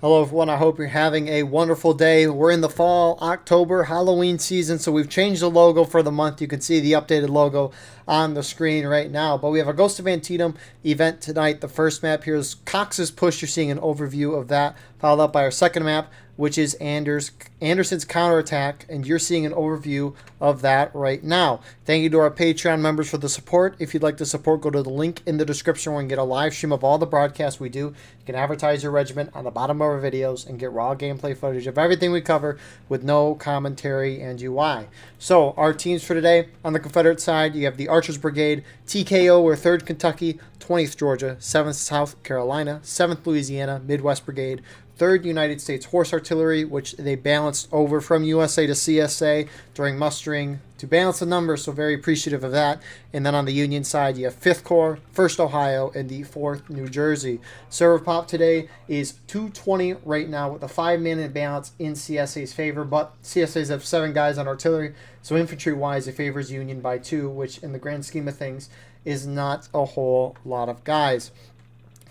Hello, everyone. I hope you're having a wonderful day. We're in the fall, October, Halloween season, so we've changed the logo for the month. You can see the updated logo on the screen right now. But we have a Ghost of Antietam event tonight. The first map here is Cox's Push. You're seeing an overview of that, followed up by our second map, which is Anderson's Counterattack, and you're seeing an overview of that right now. Thank you to our Patreon members for the support. If you'd like to support, go to the link in the description where you can get a live stream of all the broadcasts we do. You can advertise your regiment on the bottom of our videos and get raw gameplay footage of everything we cover with no commentary and UI. So our teams for today, on the Confederate side, you have the Archers Brigade, TKO or 3rd Kentucky, 20th Georgia, 7th South Carolina, 7th Louisiana, Midwest Brigade, 3rd United States Horse Artillery, which they balanced over from USA to CSA during mustering to balance the numbers, so very appreciative of that. And then on the Union side, you have 5th Corps, 1st Ohio, and the 4th New Jersey. Server pop today is 220 right now with a 5-man imbalance in CSA's favor, but CSA's have 7 guys on artillery, so infantry-wise it favors Union by 2, which in the grand scheme of things is not a whole lot of guys.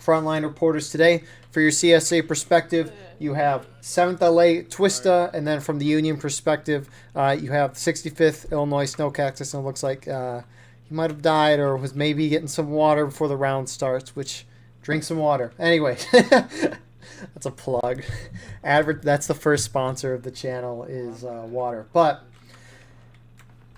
Frontline reporters today. For your CSA perspective, you have 7th LA Twista, and then from the Union perspective, you have 65th Illinois Snow Cactus, and it looks like he might have died or was maybe getting some water before the round starts, which, drink some water. Anyway, that's a plug. That's the first sponsor of the channel is water. But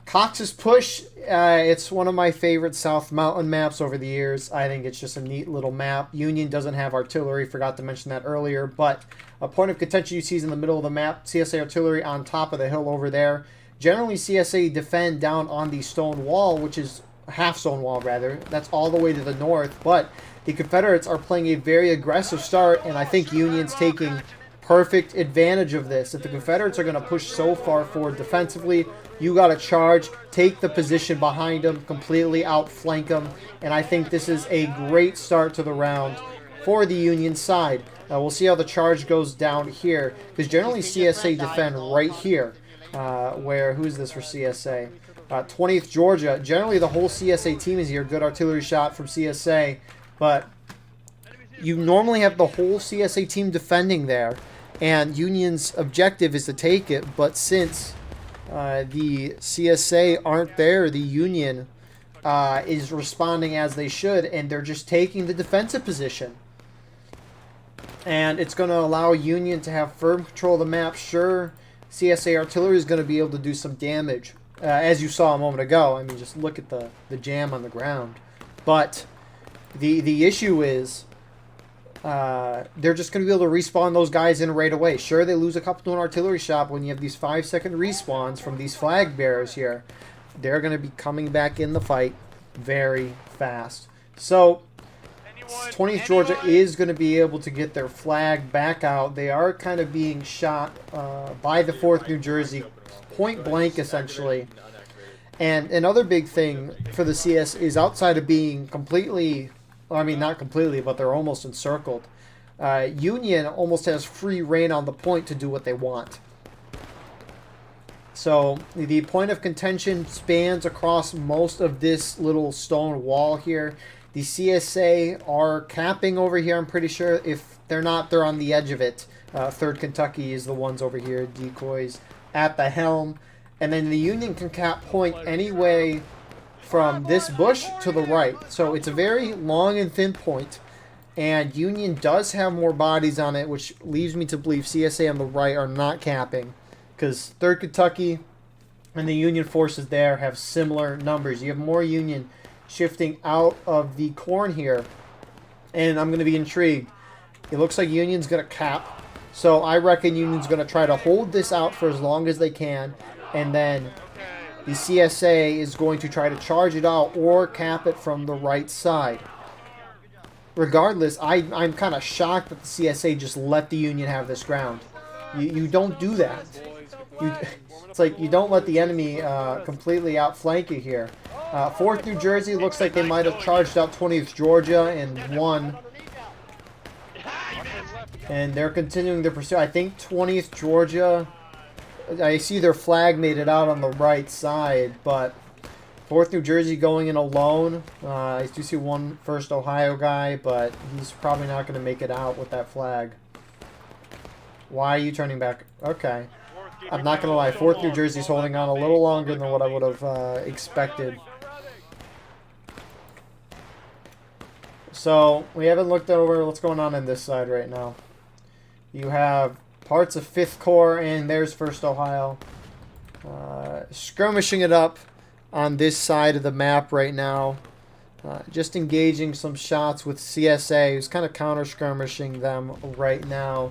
Cox's Push, it's one of my favorite South Mountain maps over the years. I think it's just a neat little map. Union doesn't have artillery, forgot to mention that earlier, but a point of contention you see is in the middle of the map. CSA artillery on top of the hill over there. Generally, CSA defend down on the stone wall, which is half stone wall rather. That's all the way to the north, but the Confederates are playing a very aggressive start, and I think Union's taking perfect advantage of this. If the Confederates are going to push so far forward defensively, you got to charge, take the position behind them, completely outflank them, and I think this is a great start to the round for the Union side. We'll see how the charge goes down here, because generally CSA defend right here, who's this for CSA? 20th Georgia. Generally the whole CSA team is here, good artillery shot from CSA, but you normally have the whole CSA team defending there, and Union's objective is to take it, but since the CSA aren't there, the Union is responding as they should, and they're just taking the defensive position. And it's going to allow Union to have firm control of the map. Sure, CSA artillery is going to be able to do some damage, as you saw a moment ago. I mean, just look at the jam on the ground. But the issue is they're just going to be able to respawn those guys in right away. Sure, they lose a couple to an artillery shot, but when you have these 5-second respawns from these flag bearers here, they're going to be coming back in the fight very fast. So 20th Georgia is going to be able to get their flag back out. They are kind of being shot by the 4th New Jersey, point blank essentially. And another big thing for the CS is outside of being completely, I mean, not completely, but they're almost encircled. Union almost has free reign on the point to do what they want. So the point of contention spans across most of this little stone wall here. The CSA are capping over here, I'm pretty sure. If they're not, they're on the edge of it. 3rd Kentucky is the ones over here, decoys at the helm. And then the Union can cap point anyway from this bush to the right. So it's a very long and thin point, and Union does have more bodies on it, which leads me to believe CSA on the right are not capping, because 3rd Kentucky and the Union forces there have similar numbers. You have more Union shifting out of the corn here, and I'm going to be intrigued. It looks like Union's going to cap, so I reckon Union's going to try to hold this out for as long as they can, and then the CSA is going to try to charge it out or cap it from the right side. Regardless, I'm kind of shocked that the CSA just let the Union have this ground. You don't do that. It's like you don't let the enemy completely outflank you here. 4th New Jersey looks like they might have charged out 20th Georgia and won. And they're continuing their pursuit. I think 20th Georgia, I see their flag made it out on the right side, but 4th New Jersey going in alone. I do see one 1st Ohio guy, but he's probably not going to make it out with that flag. Why are you turning back? Okay. I'm not going to lie. 4th New Jersey's holding on a little longer than what I would have expected. So, we haven't looked over what's going on this side right now. You have parts of 5th Corps, and there's 1st Ohio. Skirmishing it up on this side of the map right now. Just engaging some shots with CSA, who's kind of counter-skirmishing them right now.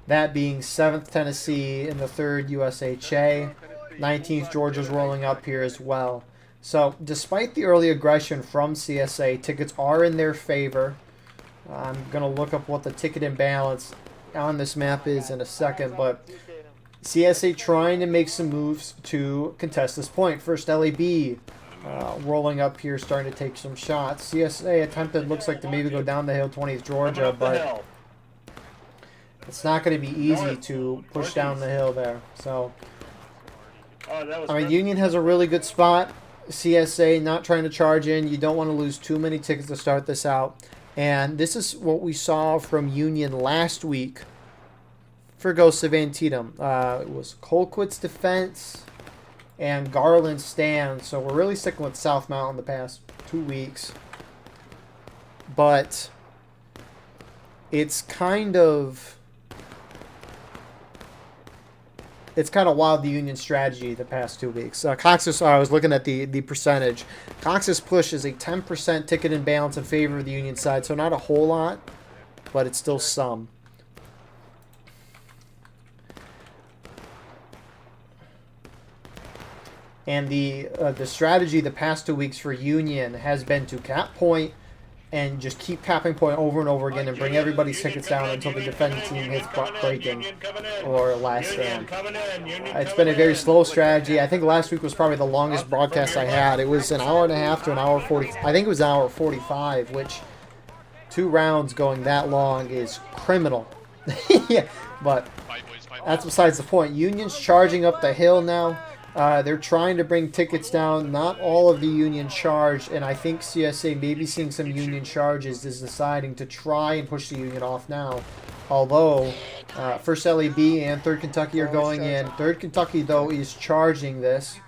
That being 7th Tennessee and the 3rd USHA. 19th Georgia's rolling up here as well. So, despite the early aggression from CSA, tickets are in their favor. I'm going to look up what the ticket imbalance on this map is in a second, but CSA trying to make some moves to contest this point. First LAB rolling up here, starting to take some shots. CSA attempted, looks like, to maybe go down the hill, 20th Georgia, but it's not going to be easy to push down the hill there. So, I mean, Union has a really good spot. CSA not trying to charge in. You don't want to lose too many tickets to start this out. And this is what we saw from Union last week for Ghosts of Antietam. It was Colquitt's defense and Garland's stand. So we're really sticking with South Mountain the past 2 weeks. But it's kind of wild, the Union strategy the past 2 weeks. Cox's, I was looking at the percentage. Cox's push is a 10% ticket imbalance in favor of the Union side, so not a whole lot, but it's still some. And the strategy the past 2 weeks for Union has been to cap point and just keep capping point over and over again and bring everybody's tickets down until the defending team hits breaking or last stand. It's been a very slow strategy. I think last week was probably the longest broadcast I had. It was an hour and a half to an hour 40. I think it was an hour 45, which 2 rounds going that long is criminal. Yeah, but that's besides the point. Union's charging up the hill now. They're trying to bring tickets down. Not all of the Union charged, and I think CSA, maybe seeing some Union charges, is deciding to try and push the Union off now. Although, First LAB and 3rd Kentucky are going in. 3rd Kentucky, though, is charging this.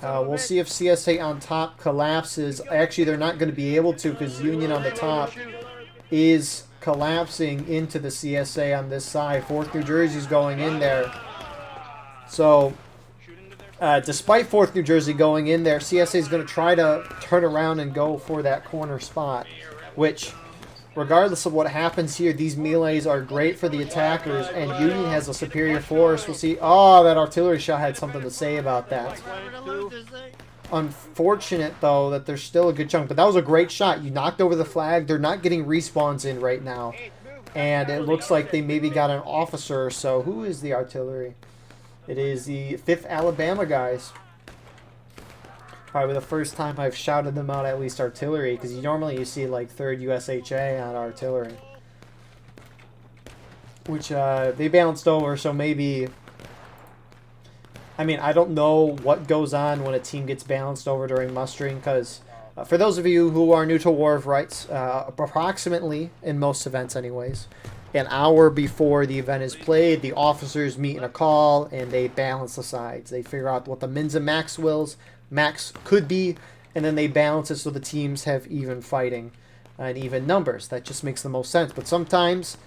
We'll see if CSA on top collapses. Actually, they're not going to be able to because Union on the top is collapsing into the CSA on this side. 4th New Jersey's going in there. So, despite 4th New Jersey going in there, CSA is going to try to turn around and go for that corner spot, which, regardless of what happens here, these melees are great for the attackers, and Union has a superior force. We'll see. Oh, that artillery shot had something to say about that. Unfortunate, though, that there's still a good chunk, but that was a great shot. You knocked over the flag. They're not getting respawns in right now, and it looks like they maybe got an officer. So who is the artillery? It is the 5th Alabama guys. Probably the first time I've shouted them out at least artillery, because normally you see like 3rd USHA on artillery. Which they balanced over, so maybe... I mean, I don't know what goes on when a team gets balanced over during mustering, because for those of you who are new to War of Rights, approximately, in most events anyways, an hour before the event is played, the officers meet in a call and they balance the sides. They figure out what the mins and max could be, and then they balance it so the teams have even fighting and even numbers. That just makes the most sense. But sometimes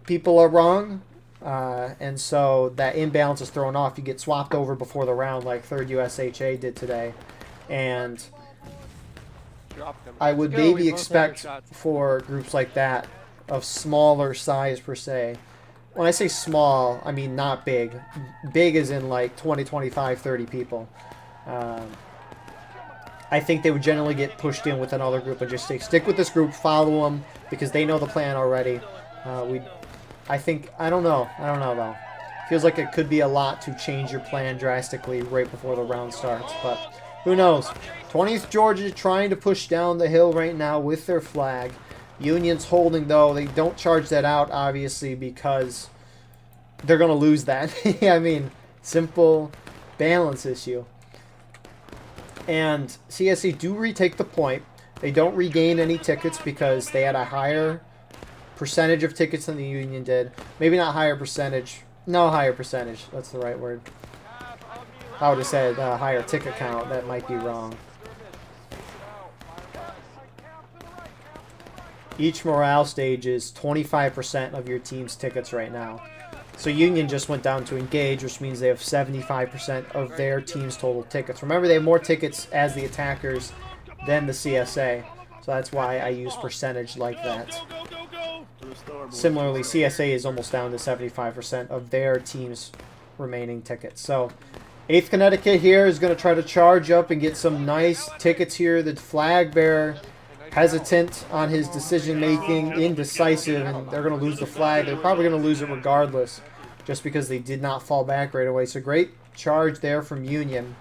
people are wrong, and so that imbalance is thrown off. You get swapped over before the round like 3rd USHA did today. And I would maybe expect for groups like that of smaller size per se. When I say small, I mean not big. Big is in like 20, 25, 30 people. I think they would generally get pushed in with another group and just stick with this group, follow them, because they know the plan already. I don't know though. Feels like it could be a lot to change your plan drastically right before the round starts, but who knows. 20th Georgia trying to push down the hill right now with their flag. Union's holding, though. They don't charge that out, obviously, because they're going to lose that. I mean, simple balance issue. And CSA do retake the point. They don't regain any tickets because they had a higher percentage of tickets than the Union did. Maybe not higher percentage. No, higher percentage. That's the right word. I would have said higher ticket count. That might be wrong. Each morale stage is 25% of your team's tickets right now. So Union just went down to engage, which means they have 75% of their team's total tickets. Remember, they have more tickets as the attackers than the CSA. So that's why I use percentage like that. Similarly, CSA is almost down to 75% of their team's remaining tickets. So 8th Connecticut here is going to try to charge up and get some nice tickets here. The flag bearer hesitant on his decision-making, indecisive, and they're going to lose the flag. They're probably going to lose it regardless just because they did not fall back right away. So great charge there from Union.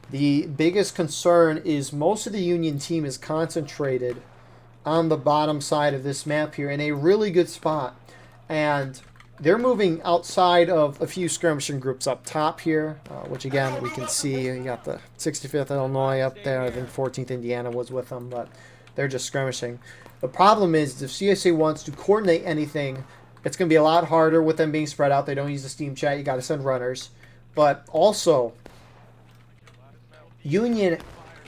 The biggest concern is most of the Union team is concentrated on the bottom side of this map here in a really good spot. And they're moving outside of a few skirmishing groups up top here, which again we can see. You got the 65th Illinois up there. I think 14th Indiana was with them, but they're just skirmishing. The problem is if CSA wants to coordinate anything, it's going to be a lot harder with them being spread out. They don't use the Steam chat. You got to send runners. But also, Union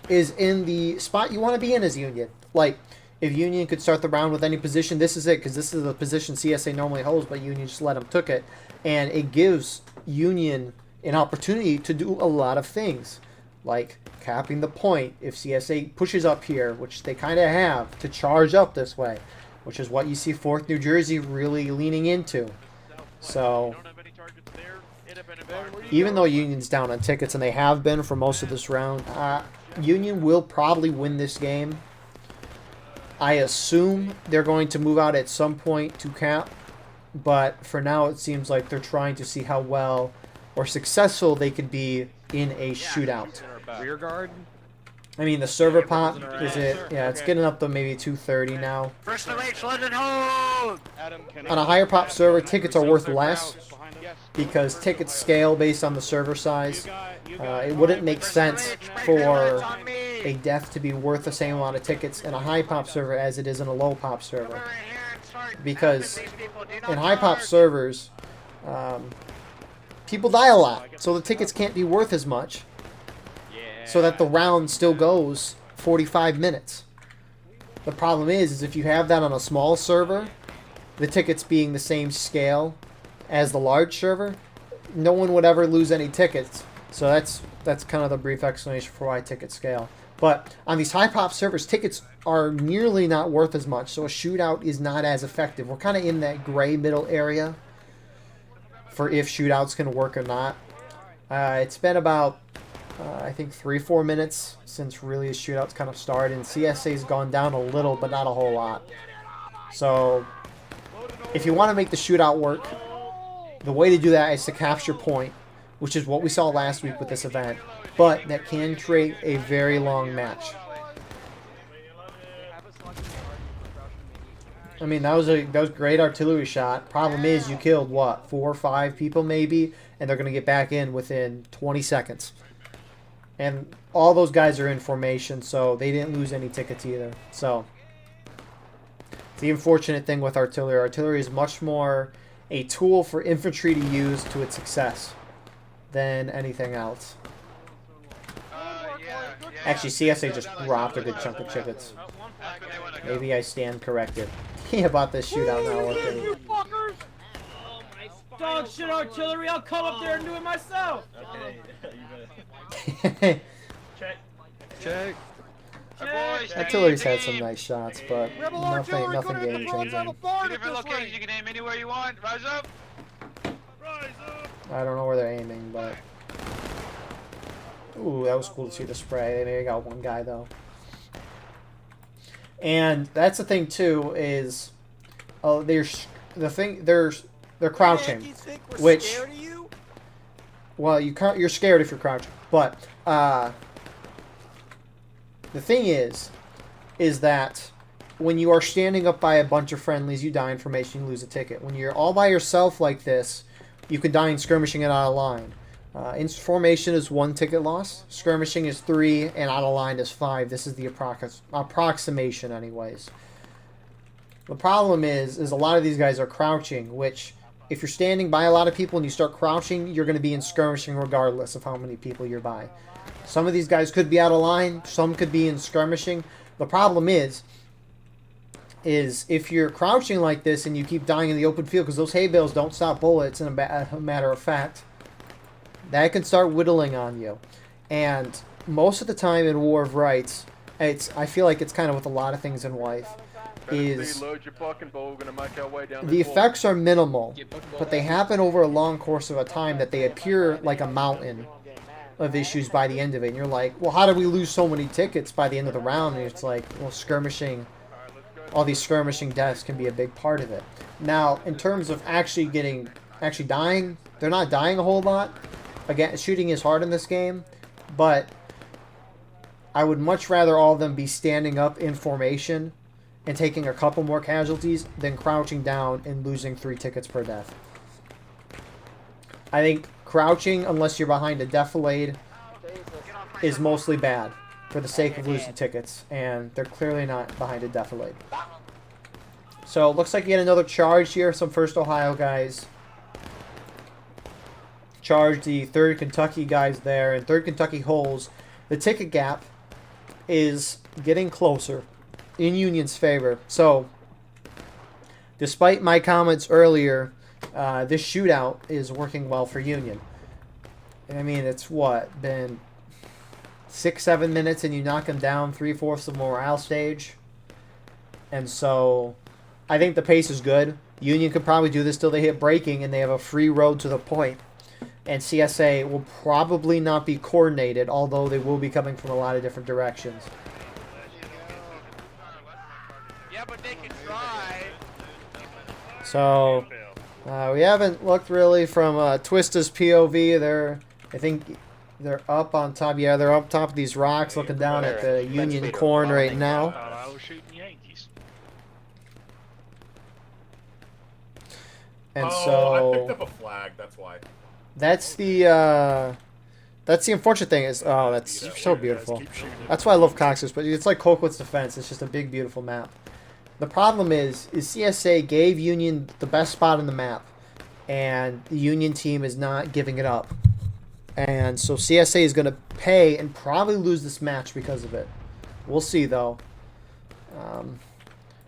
is in the spot you want to be in as Union. Like, if Union could start the round with any position, this is it, because this is the position CSA normally holds, but Union just let them took it. And it gives Union an opportunity to do a lot of things, like capping the point. If CSA pushes up here, which they kind of have, to charge up this way, which is what you see 4th New Jersey really leaning into. So, even though Union's down on tickets, and they have been for most of this round, Union will probably win this game. I assume they're going to move out at some point to cap, but for now it seems like they're trying to see how well or successful they could be in a shootout. Rear guard? I mean, the server pop, is it? Yeah, it's getting up to maybe 230 now. On a higher pop server, tickets are worth less because tickets scale based on the server size. It wouldn't make sense for a death to be worth the same amount of tickets in a high pop server as it is in a low pop server. Because in high pop servers, people die a lot, so the tickets can't be worth as much, so that the round still goes 45 minutes. The problem is if you have that on a small server, the tickets being the same scale as the large server, no one would ever lose any tickets. So that's kind of the brief explanation for why tickets scale. But on these high pop servers, tickets are nearly not worth as much, so a shootout is not as effective. We're kind of in that gray middle area for if shootouts can work or not. It's been about, I think, 3-4 minutes since really a shootout's kind of started, and CSA's gone down a little, but not a whole lot. So if you want to make the shootout work, the way to do that is to capture point, which is what we saw last week with this event, but that can create a very long match. I mean, that was a great artillery shot. Problem is, you killed, what, 4 or 5 people maybe, and they're going to get back in within 20 seconds. And all those guys are in formation, so they didn't lose any tickets either. So, the unfortunate thing with artillery. Artillery is much more a tool for infantry to use to its success than anything else. Actually, CSA just dropped a good chunk of tickets. Maybe I stand corrected. About this shootout not working. Dog shit artillery, I'll come up there and do it myself. Okay. Check. Artillery's had some nice shots, but nothing game changing. You can aim anywhere you want. Rise up. I don't know where they're aiming, but ooh, that was cool to see the spray. They maybe got one guy though. And that's the thing too is, they're crouching, which, well, you're scared if you're crouching, but the thing is that when you are standing up by a bunch of friendlies, you die in formation, you lose a ticket. When you're all by yourself like this, you can die in skirmishing and out of line. In formation is 1 ticket loss. Skirmishing is 3, and out of line is 5. This is the approximation anyways. The problem is a lot of these guys are crouching, which if you're standing by a lot of people and you start crouching, you're going to be in skirmishing regardless of how many people you're by. Some of these guys could be out of line. Some could be in skirmishing. The problem is if you're crouching like this and you keep dying in the open field, because those hay bales don't stop bullets, in a matter of fact, that can start whittling on you. And most of the time in War of Rights, I feel like it's kind of with a lot of things in life, is the effects are minimal, but they happen over a long course of a time that they appear like a mountain of issues by the end of it. And you're like, well, how did we lose so many tickets by the end of the round? And it's like, well, skirmishing, all these skirmishing deaths can be a big part of it. Now, in terms of actually dying, they're not dying a whole lot. Again, shooting is hard in this game, but I would much rather all of them be standing up in formation and taking a couple more casualties than crouching down and losing 3 tickets per death. I think crouching, unless you're behind a defilade, is mostly bad for the sake of losing tickets, and they're clearly not behind a defilade. So it looks like you get another charge here. Some 1st Ohio guys charge the 3rd Kentucky guys there, and 3rd Kentucky holds. The ticket gap is getting closer in Union's favor. So, despite my comments earlier, this shootout is working well for Union. I mean, it's what, been 6-7 minutes and you knock them down 3/4 of the morale stage. And so, I think the pace is good. Union could probably do this till they hit breaking and they have a free road to the point. And CSA will probably not be coordinated, although they will be coming from a lot of different directions. Yeah, but they can try. So, we haven't looked really from Twista's POV. I think they're up on top. Yeah, they're up top of these rocks looking down at the Union corn right now. I was shooting Yankees. And I so picked up a flag, that's why. that's the unfortunate thing is, oh, that's so beautiful. That's why I love Cox's, but it's like Colquitt's Defense. It's just a big, beautiful map. The problem is CSA gave Union the best spot on the map, and the Union team is not giving it up. And so CSA is going to pay and probably lose this match because of it. We'll see, though.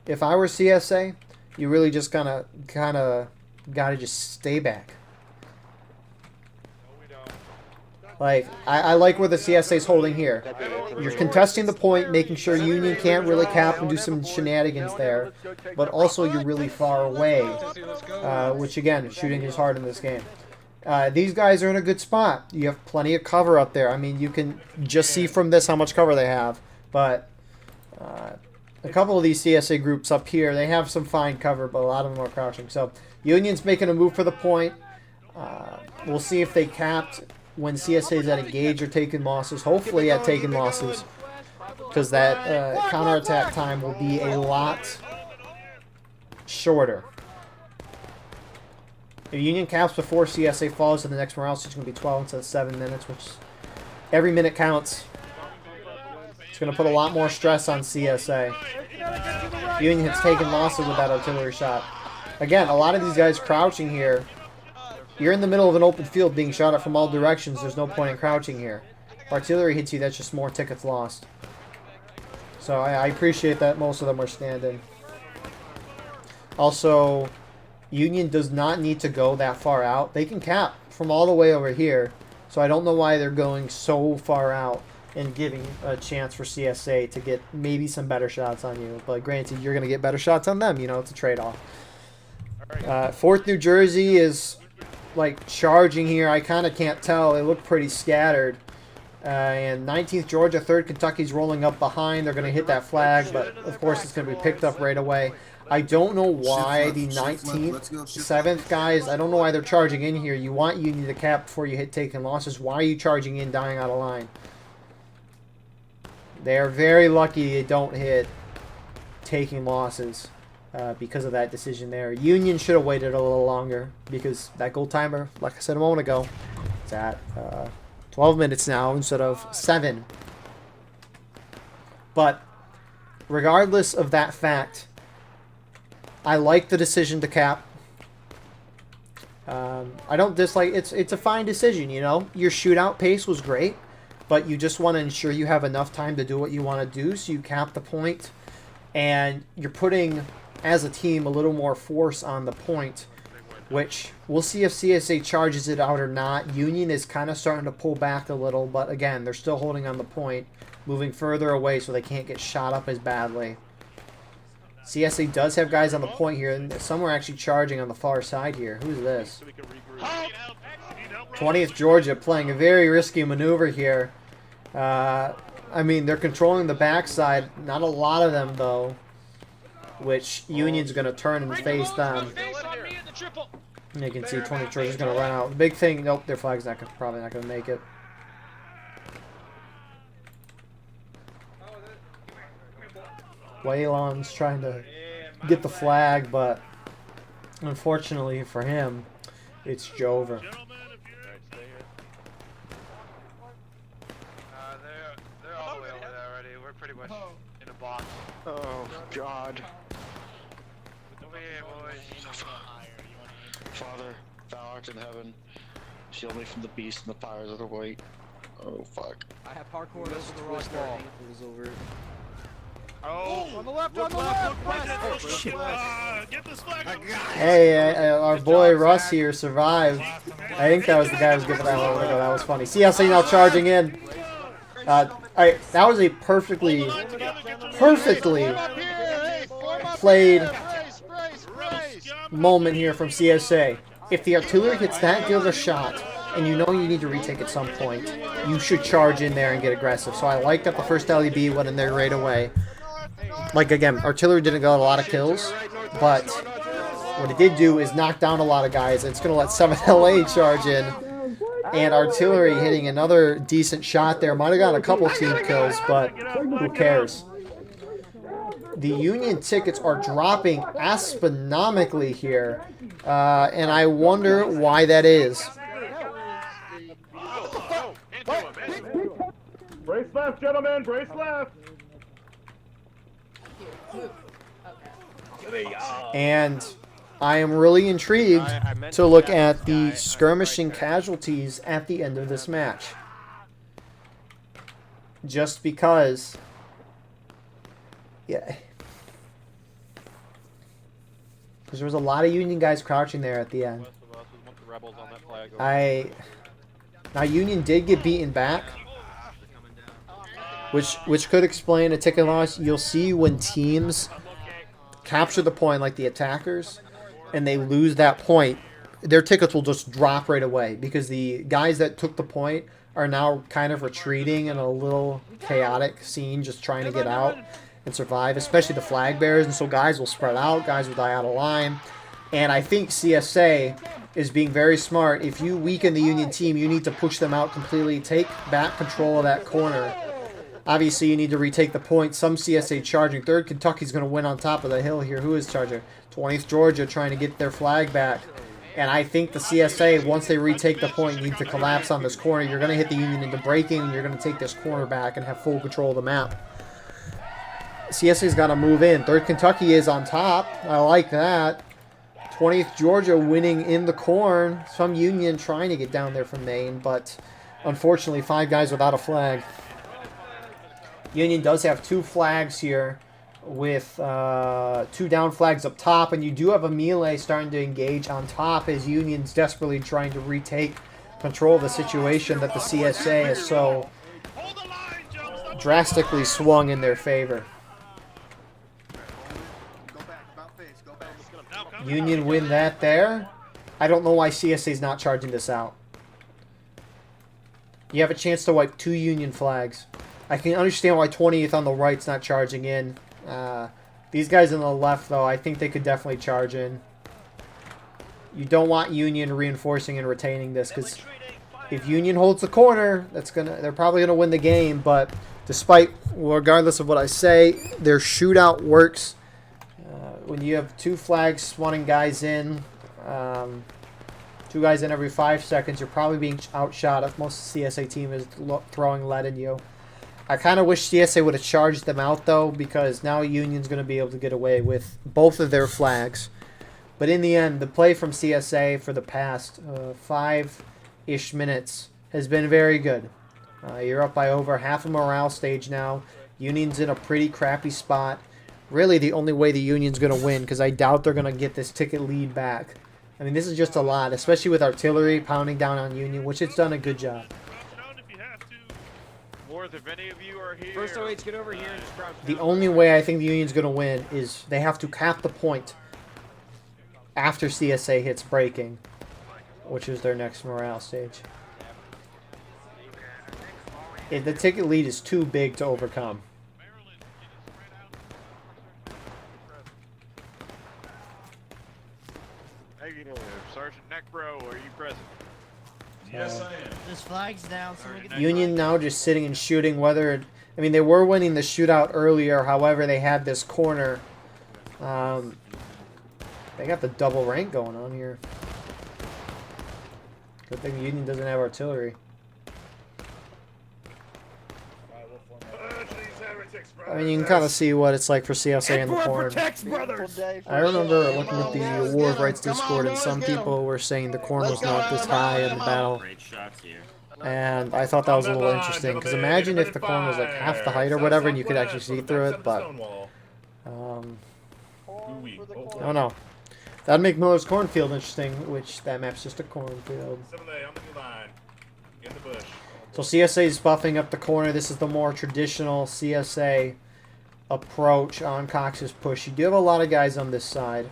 If I were CSA, you really just kind of got to just stay back. Like, I like where the CSA is holding here. You're contesting the point, making sure Union can't really cap and do some shenanigans there. But also you're really far away, which again, shooting is hard in this game. These guys are in a good spot. You have plenty of cover up there. I mean, you can just see from this how much cover they have. But a couple of these CSA groups up here, they have some fine cover, but a lot of them are crouching. So Union's making a move for the point. We'll see if they capped when CSA is at engage or taking losses. Hopefully at taking losses, because that counterattack time will be a lot shorter. If Union caps before CSA falls to the next morale, so it's going to be 12 instead of 7 minutes, which every minute counts. It's going to put a lot more stress on CSA. Union has taken losses with that artillery shot. Again, a lot of these guys crouching here. You're in the middle of an open field being shot at from all directions. There's no point in crouching here. If artillery hits you, that's just more tickets lost. So I appreciate that most of them are standing. Also, Union does not need to go that far out. They can cap from all the way over here. So I don't know why they're going so far out and giving a chance for CSA to get maybe some better shots on you. But granted, you're going to get better shots on them. You know, it's a trade-off. 4th New Jersey is like charging here. I kind of can't tell. They look pretty scattered. And 19th Georgia, 3rd Kentucky's rolling up behind. They're going to hit that flag, but of course it's going to be picked up right away. I don't know why the 19th, 7th guys, I don't know why they're charging in here. You want Union to cap before you hit taking losses. Why are you charging in, dying out of line? They are very lucky they don't hit taking losses. Because of that decision there. Union should have waited a little longer because that goal timer, like I said a moment ago, it's at 12 minutes now instead of 7. But regardless of that fact, I like the decision to cap. I don't dislike it's a fine decision, you know. Your shootout pace was great, but you just want to ensure you have enough time to do what you want to do, so you cap the point, and you're putting, as a team, a little more force on the point, which we'll see if CSA charges it out or not. Union is kind of starting to pull back a little, but again, they're still holding on the point, moving further away so they can't get shot up as badly. CSA does have guys on the point here, and some are actually charging on the far side here. Who's this? 20th Georgia playing a very risky maneuver here. I mean, they're controlling the backside. Not a lot of them, though, which Union's going to turn and face them. And you can see 20th Georgia's going to run out. The big thing, nope, their flag's probably not going to make it. Waylon's trying to get the flag, but unfortunately for him, it's Jover. They're all the way over there already. We're pretty much in a box. Oh, God. Over here, boys. Father, thou art in heaven. Shield me from the beast and the powers of the white. Oh, fuck. I have parkour over the wrong wall. Oh, On the left, on the left! Oh, shit. Get this flag up. Hey, our boy Russ here survived. I think that was the guy who was giving that one. That was funny. CSA now charging in. Alright, that was a perfectly played moment here from CSA. If the artillery hits that good of a shot, and you know you need to retake at some point, you should charge in there and get aggressive. So I like that the first LEB went in there right away. Like, again, artillery didn't get a lot of kills, but what it did do is knock down a lot of guys. It's going to let 7th LA charge in, and artillery hitting another decent shot there. Might have gotten a couple team kills, but who cares? The Union tickets are dropping astronomically here, and I wonder why that is. Brace left, gentlemen. Brace left. And I am really intrigued to look at the skirmishing casualties at the end of this match. Just because, yeah, because there was a lot of Union guys crouching there at the end. Now Union did get beaten back, which could explain a ticket loss. You'll see when teams capture the point, like the attackers, and they lose that point, their tickets will just drop right away because the guys that took the point are now kind of retreating in a little chaotic scene, just trying to get out and survive, especially the flag bearers, and so guys will spread out, guys will die out of line. And I think CSA is being very smart. If you weaken the Union team, you need to push them out completely, take back control of that corner. Obviously, you need to retake the point. Some CSA charging. 3rd Kentucky's going to win on top of the hill here. Who is charging? 20th Georgia trying to get their flag back. And I think the CSA, once they retake the point, need to collapse on this corner. You're going to hit the Union into breaking, and you're going to take this corner back and have full control of the map. CSA's got to move in. 3rd Kentucky is on top. I like that. 20th Georgia winning in the corn. Some Union trying to get down there from Maine, but unfortunately 5 guys without a flag. Union does have 2 flags here with 2 down flags up top, and you do have a melee starting to engage on top as Union's desperately trying to retake control of the situation that the CSA has so drastically swung in their favor. Union win that there. I don't know why CSA's not charging this out. You have a chance to wipe 2 Union flags. I can understand why 20th on the right's not charging in. These guys on the left, though, I think they could definitely charge in. You don't want Union reinforcing and retaining this, because if Union holds the corner, they're probably gonna win the game. But regardless of what I say, their shootout works. When you have 2 flags spawning guys in, 2 guys in every 5 seconds, you're probably being outshot if most CSA team is throwing lead in you. I kind of wish CSA would have charged them out, though, because now Union's going to be able to get away with both of their flags. But in the end, the play from CSA for the past 5-ish minutes has been very good. You're up by over half a morale stage now. Union's in a pretty crappy spot. Really the only way the Union's going to win, because I doubt they're going to get this ticket lead back. I mean, this is just a lot, especially with artillery pounding down on Union, which it's done a good job. North, if any of you are here. First OH, get over here and just crouch The down. only way I think the Union's going to win is they have to cap the point after CSA hits breaking, which is their next morale stage. If the ticket lead is too big to overcome. Negative. Sergeant Necro, are you present? Yes, I am. This flag's down, so we get Union now just sitting and shooting. Whether I mean, they were winning the shootout earlier. However, they had this corner. They got the double rank going on here. Good thing Union doesn't have artillery. I mean, you can kind of see what it's like for CSA in the corner. I remember looking at the War of Rights Discord, and some people were saying the corner was not this high in the battle. And I thought that was a little interesting, because imagine if the corner was like half the height or whatever, and you could actually see through it, but I don't know. That'd make Miller's Cornfield interesting, which that map's just a cornfield. So CSA is buffing up the corner. This is the more traditional CSA approach on Cox's push. You do have a lot of guys on this side.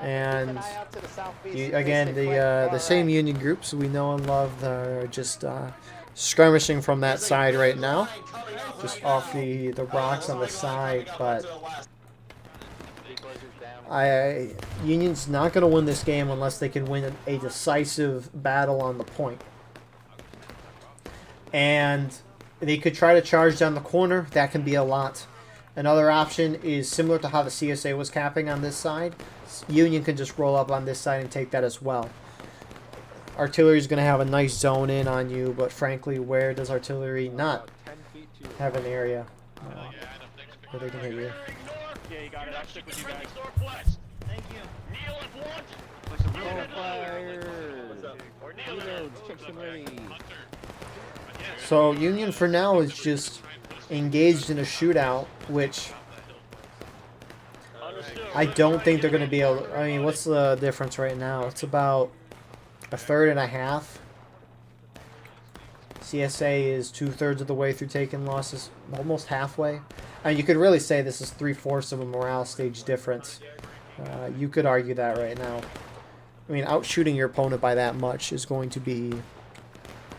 And again, the same Union groups we know and love are just skirmishing from that side right now, just off the rocks on the side. But Union's not going to win this game unless they can win a decisive battle on the point. And they could try to charge down the corner. That can be a lot. Another option is similar to how the CSA was capping on this side. Union can just roll up on this side and take that as well. Artillery is going to have a nice zone in on you, but frankly, where does artillery not have an area where they can hit you? Yeah, you got it. I'll stick with you guys. Thank you. Kneel if want. So Union for now is just engaged in a shootout, which I don't think they're going to be able. I mean, what's the difference right now? It's about a third and a half. CSA is 2/3 of the way through taking losses, almost halfway. I mean, you could really say this is 3/4 of a morale stage difference. You could argue that right now. I mean, outshooting your opponent by that much is going to be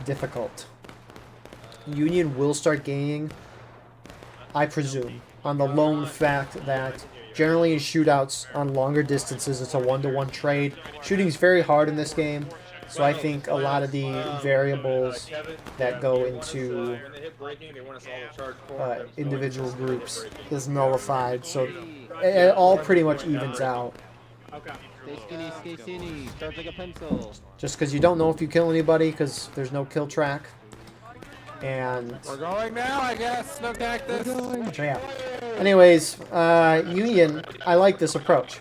difficult. Union will start gaining, I presume, on the lone fact that generally in shootouts on longer distances, it's a 1-to-1 trade. Shooting's very hard in this game, so I think a lot of the variables that go into individual groups is nullified, so it all pretty much evens out. Stay skinny, start like a pencil. Just because you don't know if you kill anybody, because there's no kill track. And We're going now, I guess. No cactus. yeah. Anyways, Union, I like this approach.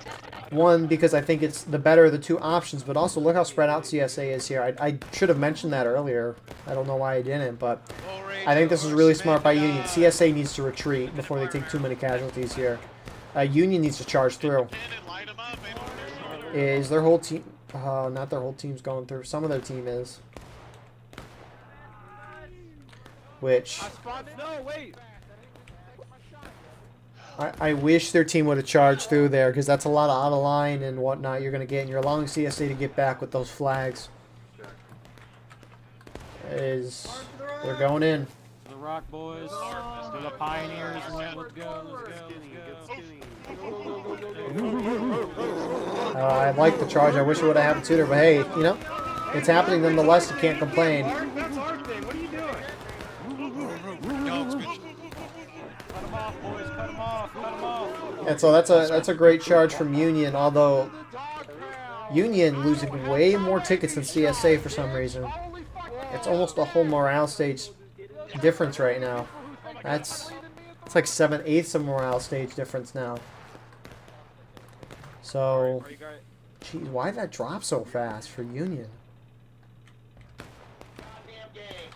One, because I think it's the better of the two options, but also look how spread out CSA is here. I should have mentioned that earlier. I don't know why I didn't, but I think this is really smart by Union. CSA needs to retreat before they take too many casualties here. Union needs to charge through. Is their whole team... not their whole team's going through. Some of their team is. Which... No, wait. I wish their team would have charged through there, because that's a lot of out of line and whatnot you're going to get, and you're allowing CSA to get back with those flags. They're going in. The Rock Boys, the Pioneers, and let's go. I like the charge. I wish it would have happened sooner, but hey, you know, it's happening nonetheless. You can't complain. That's our thing. What are you doing? And so that's a great charge from Union, although Union losing way more tickets than CSA for some reason. It's almost a whole morale stage difference right now. That's It's like 7/8 of morale stage difference now. So, geez, why did that drop so fast for Union?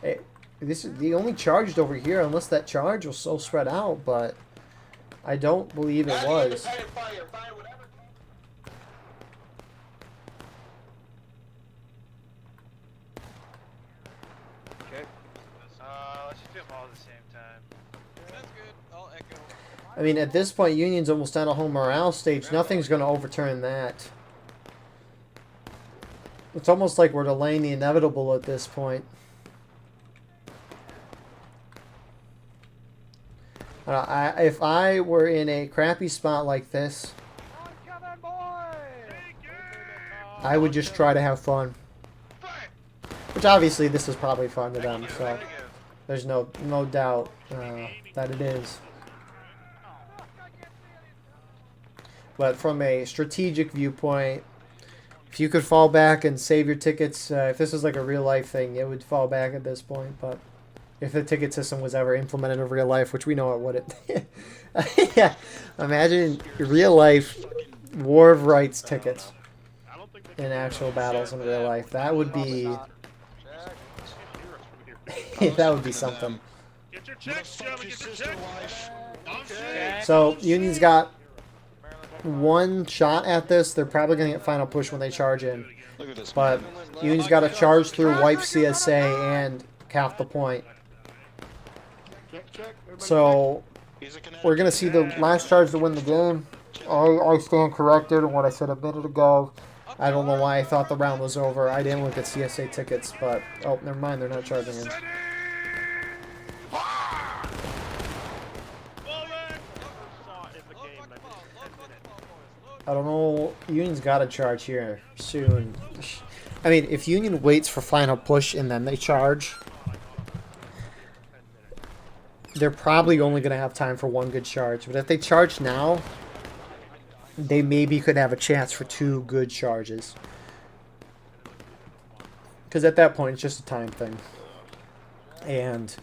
Hey, this is the only charged over here, unless that charge was so spread out, but I don't believe it was. Let's just do them all at the same time. That's good. I'll echo. I mean, at this point, Union's almost at a home morale stage. Nothing's going to overturn that. It's almost like we're delaying the inevitable at this point. If I were in a crappy spot like this, I would just try to have fun. Which obviously this is probably fun to them, so there's no doubt that it is. But from a strategic viewpoint, if you could fall back and save your tickets, if this was like a real life thing, it would fall back at this point. But if the ticket system was ever implemented in real life, which we know it wouldn't. Yeah, imagine real life War of Rights tickets in actual battles in real life. That would be that would be something. Get your checks, Shelby. Get your checks. So Union's got one shot at this. They're probably going to get final push when they charge in. But Union's got to charge through, wipe CSA, and cap the point. So we're going to see the last charge to win the game. I stand corrected on what I said a minute ago. I don't know why I thought the round was over. I didn't look at CSA tickets, but... Oh, never mind. They're not charging in. I don't know. Union's got to charge here soon. I mean, if Union waits for final push and then they charge, they're probably only going to have time for one good charge. But if they charge now, they maybe could have a chance for two good charges. Because at that point, it's just a time thing. And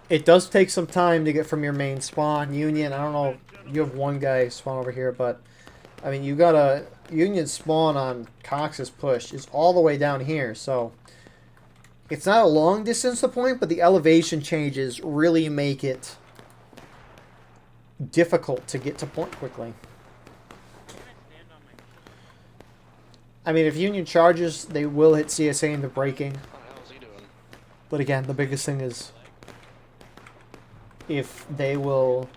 it does take some time to get from your main spawn. Union, I don't know, you have one guy spawn over here, but... I mean, you got a Union spawn on Cox's push is all the way down here, so it's not a long distance to point, but the elevation changes really make it difficult to get to point quickly. I mean, if Union charges, they will hit CSA into breaking. But again, the biggest thing is if they will...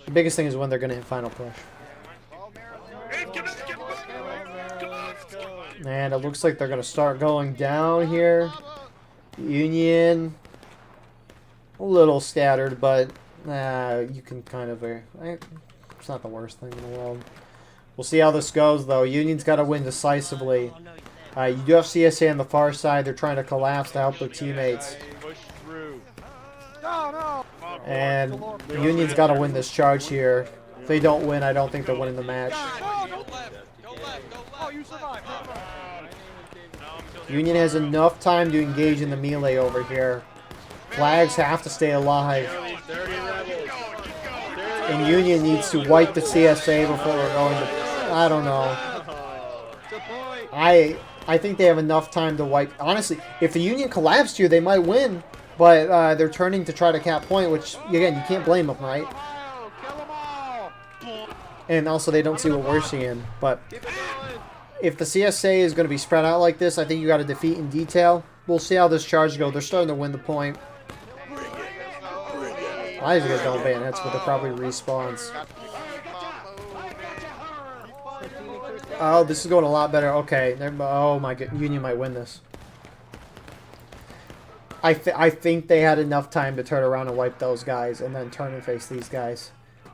The biggest thing is when they're going to hit final push. And it looks like they're going to start going down here. Union, a little scattered, but you can kind of... it's not the worst thing in the world. We'll see how this goes, though. Union's got to win decisively. You do have CSA on the far side. They're trying to collapse to help their teammates. And Union's got to win this charge here. If they don't win, I don't think they're winning the match. Union has enough time to engage in the melee over here. Flags have to stay alive. And Union needs to wipe the CSA before we're going to... I don't know. I think they have enough time to wipe... Honestly, if the Union collapsed here, they might win. But they're turning to try to cap point, which, again, you can't blame them, right? And also, they don't see what we're seeing. But if the CSA is going to be spread out like this, I think you got to defeat in detail. We'll see how this charge goes. They're starting to win the point. I just guys don't bayonets, but they're probably respawns. Oh, this is going a lot better. Okay. Oh my god. Union might win this. I think they had enough time to turn around and wipe those guys and then turn and face these guys.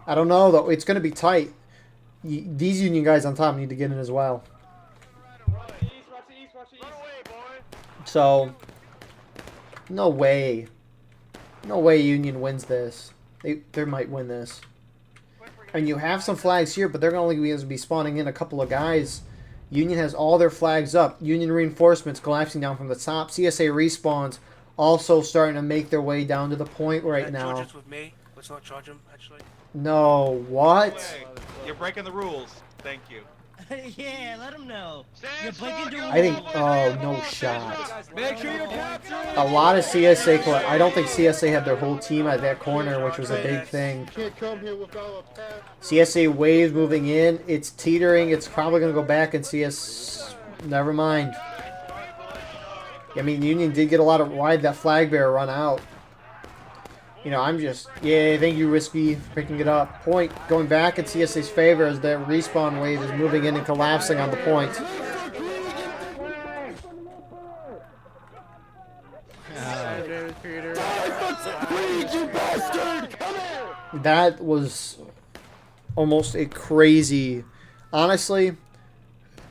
I don't know, though. It's going to be tight. These Union guys on top need to get in as well. So, no way. No way Union wins this. They might win this. And you have some flags here, but they're going to only be spawning in a couple of guys. Union has all their flags up. Union reinforcements collapsing down from the top. CSA respawns also starting to make their way down to the point right now. Let's not charge him, actually. No, what? Hey, you're breaking the rules. Thank you. Yeah, let him know. You're breaking the I think, rules. oh, no shot. Make sure you're capturing. A lot of CSA, I don't think CSA had their whole team at that corner, which was a big thing. CSA waves moving in. It's teetering. It's probably going to go back and CS. Never mind. I mean, Union did get a lot of wide that flag bearer run out. You know, I'm just, yeah, thank you, Risky, for picking it up. Point going back in CSA's favor as that respawn wave is moving in and collapsing on the point. That was almost a crazy, honestly,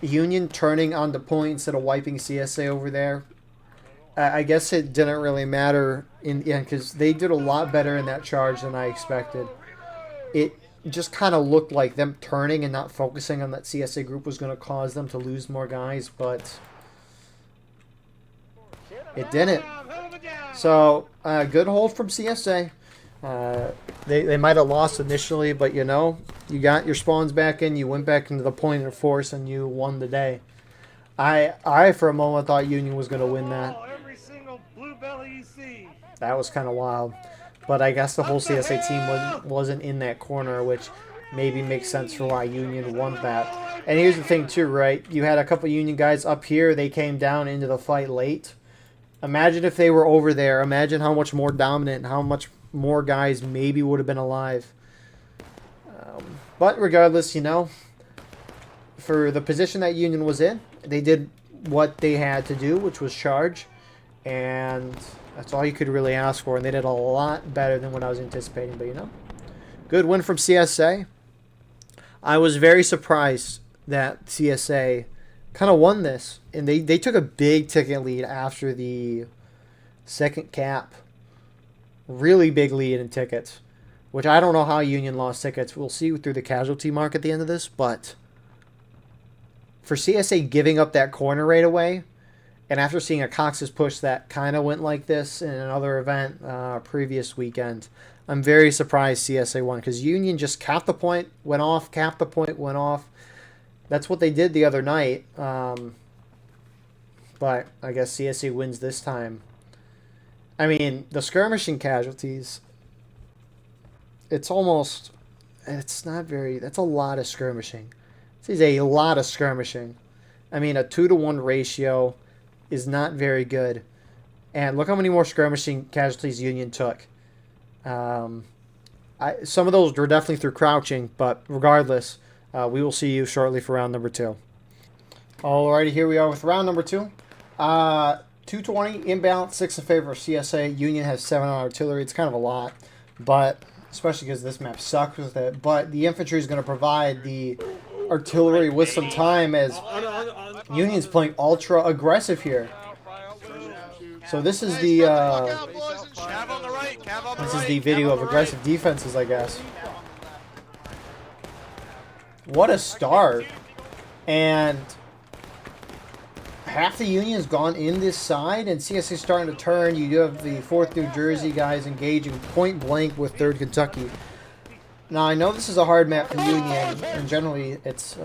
Union turning on the point instead of wiping CSA over there. I guess it didn't really matter in the end because they did a lot better in that charge than I expected. It just kind of looked like them turning and not focusing on that CSA group was going to cause them to lose more guys, but it didn't. So, good hold from CSA. They might have lost initially, but you know, you got your spawns back in, you went back into the point of force, and you won the day. I for a moment thought Union was going to win that. Every single blue belly you see. That was kind of wild. But I guess the whole CSA team wasn't in that corner, which maybe makes sense for why Union won that. And here's the thing too, right? You had a couple Union guys up here. They came down into the fight late. Imagine if they were over there. Imagine how much more dominant and how much more guys maybe would have been alive. But regardless, you know, for the position that Union was in, they did what they had to do, which was charge. And that's all you could really ask for. And they did a lot better than what I was anticipating. But, you know, good win from CSA. I was very surprised that CSA kind of won this. And they took a big ticket lead after the second cap. Really big lead in tickets. Which I don't know how Union lost tickets. We'll see through the casualty mark at the end of this. But for CSA giving up that corner right away, and after seeing a Cox's push that kind of went like this in another event previous weekend, I'm very surprised CSA won. Because Union just capped the point, went off, capped the point, went off. That's what they did the other night. But I guess CSA wins this time. I mean, the skirmishing casualties, it's not very, that's a lot of skirmishing. This is a lot of skirmishing. I mean, a 2-to-1 ratio is not very good. And look how many more skirmishing casualties Union took. Some of those were definitely through crouching, but regardless, we will see you shortly for round number 2. Alrighty, here we are with round number 2. 220 imbalance, 6 in favor of CSA. Union has 7 on artillery. It's kind of a lot, but especially because this map sucks with it. But the infantry is going to provide the artillery with some time as Union's playing ultra aggressive here. So this is the video of aggressive defenses, I guess. What a start. And half the Union's gone in this side, and CSA starting to turn. You do have the 4th New Jersey guys engaging point blank with 3rd Kentucky. Now, I know this is a hard map for Union, and generally it's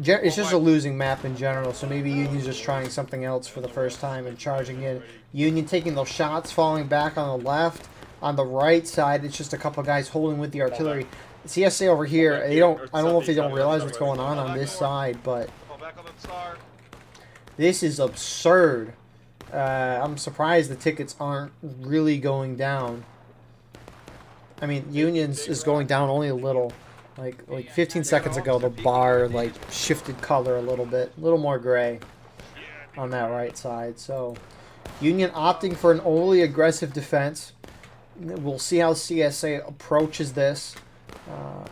just a losing map in general, so maybe Union's just trying something else for the first time and charging in. Union taking those shots, falling back on the left. On the right side, it's just a couple guys holding with the artillery. CSA over here, I don't know if they don't realize what's going on this side, but this is absurd. I'm surprised the tickets aren't really going down. I mean, Union's is going down only a little. Like 15 seconds ago, the bar like shifted color a little bit, a little more gray on that right side. So, Union opting for an overly aggressive defense. We'll see how CSA approaches this.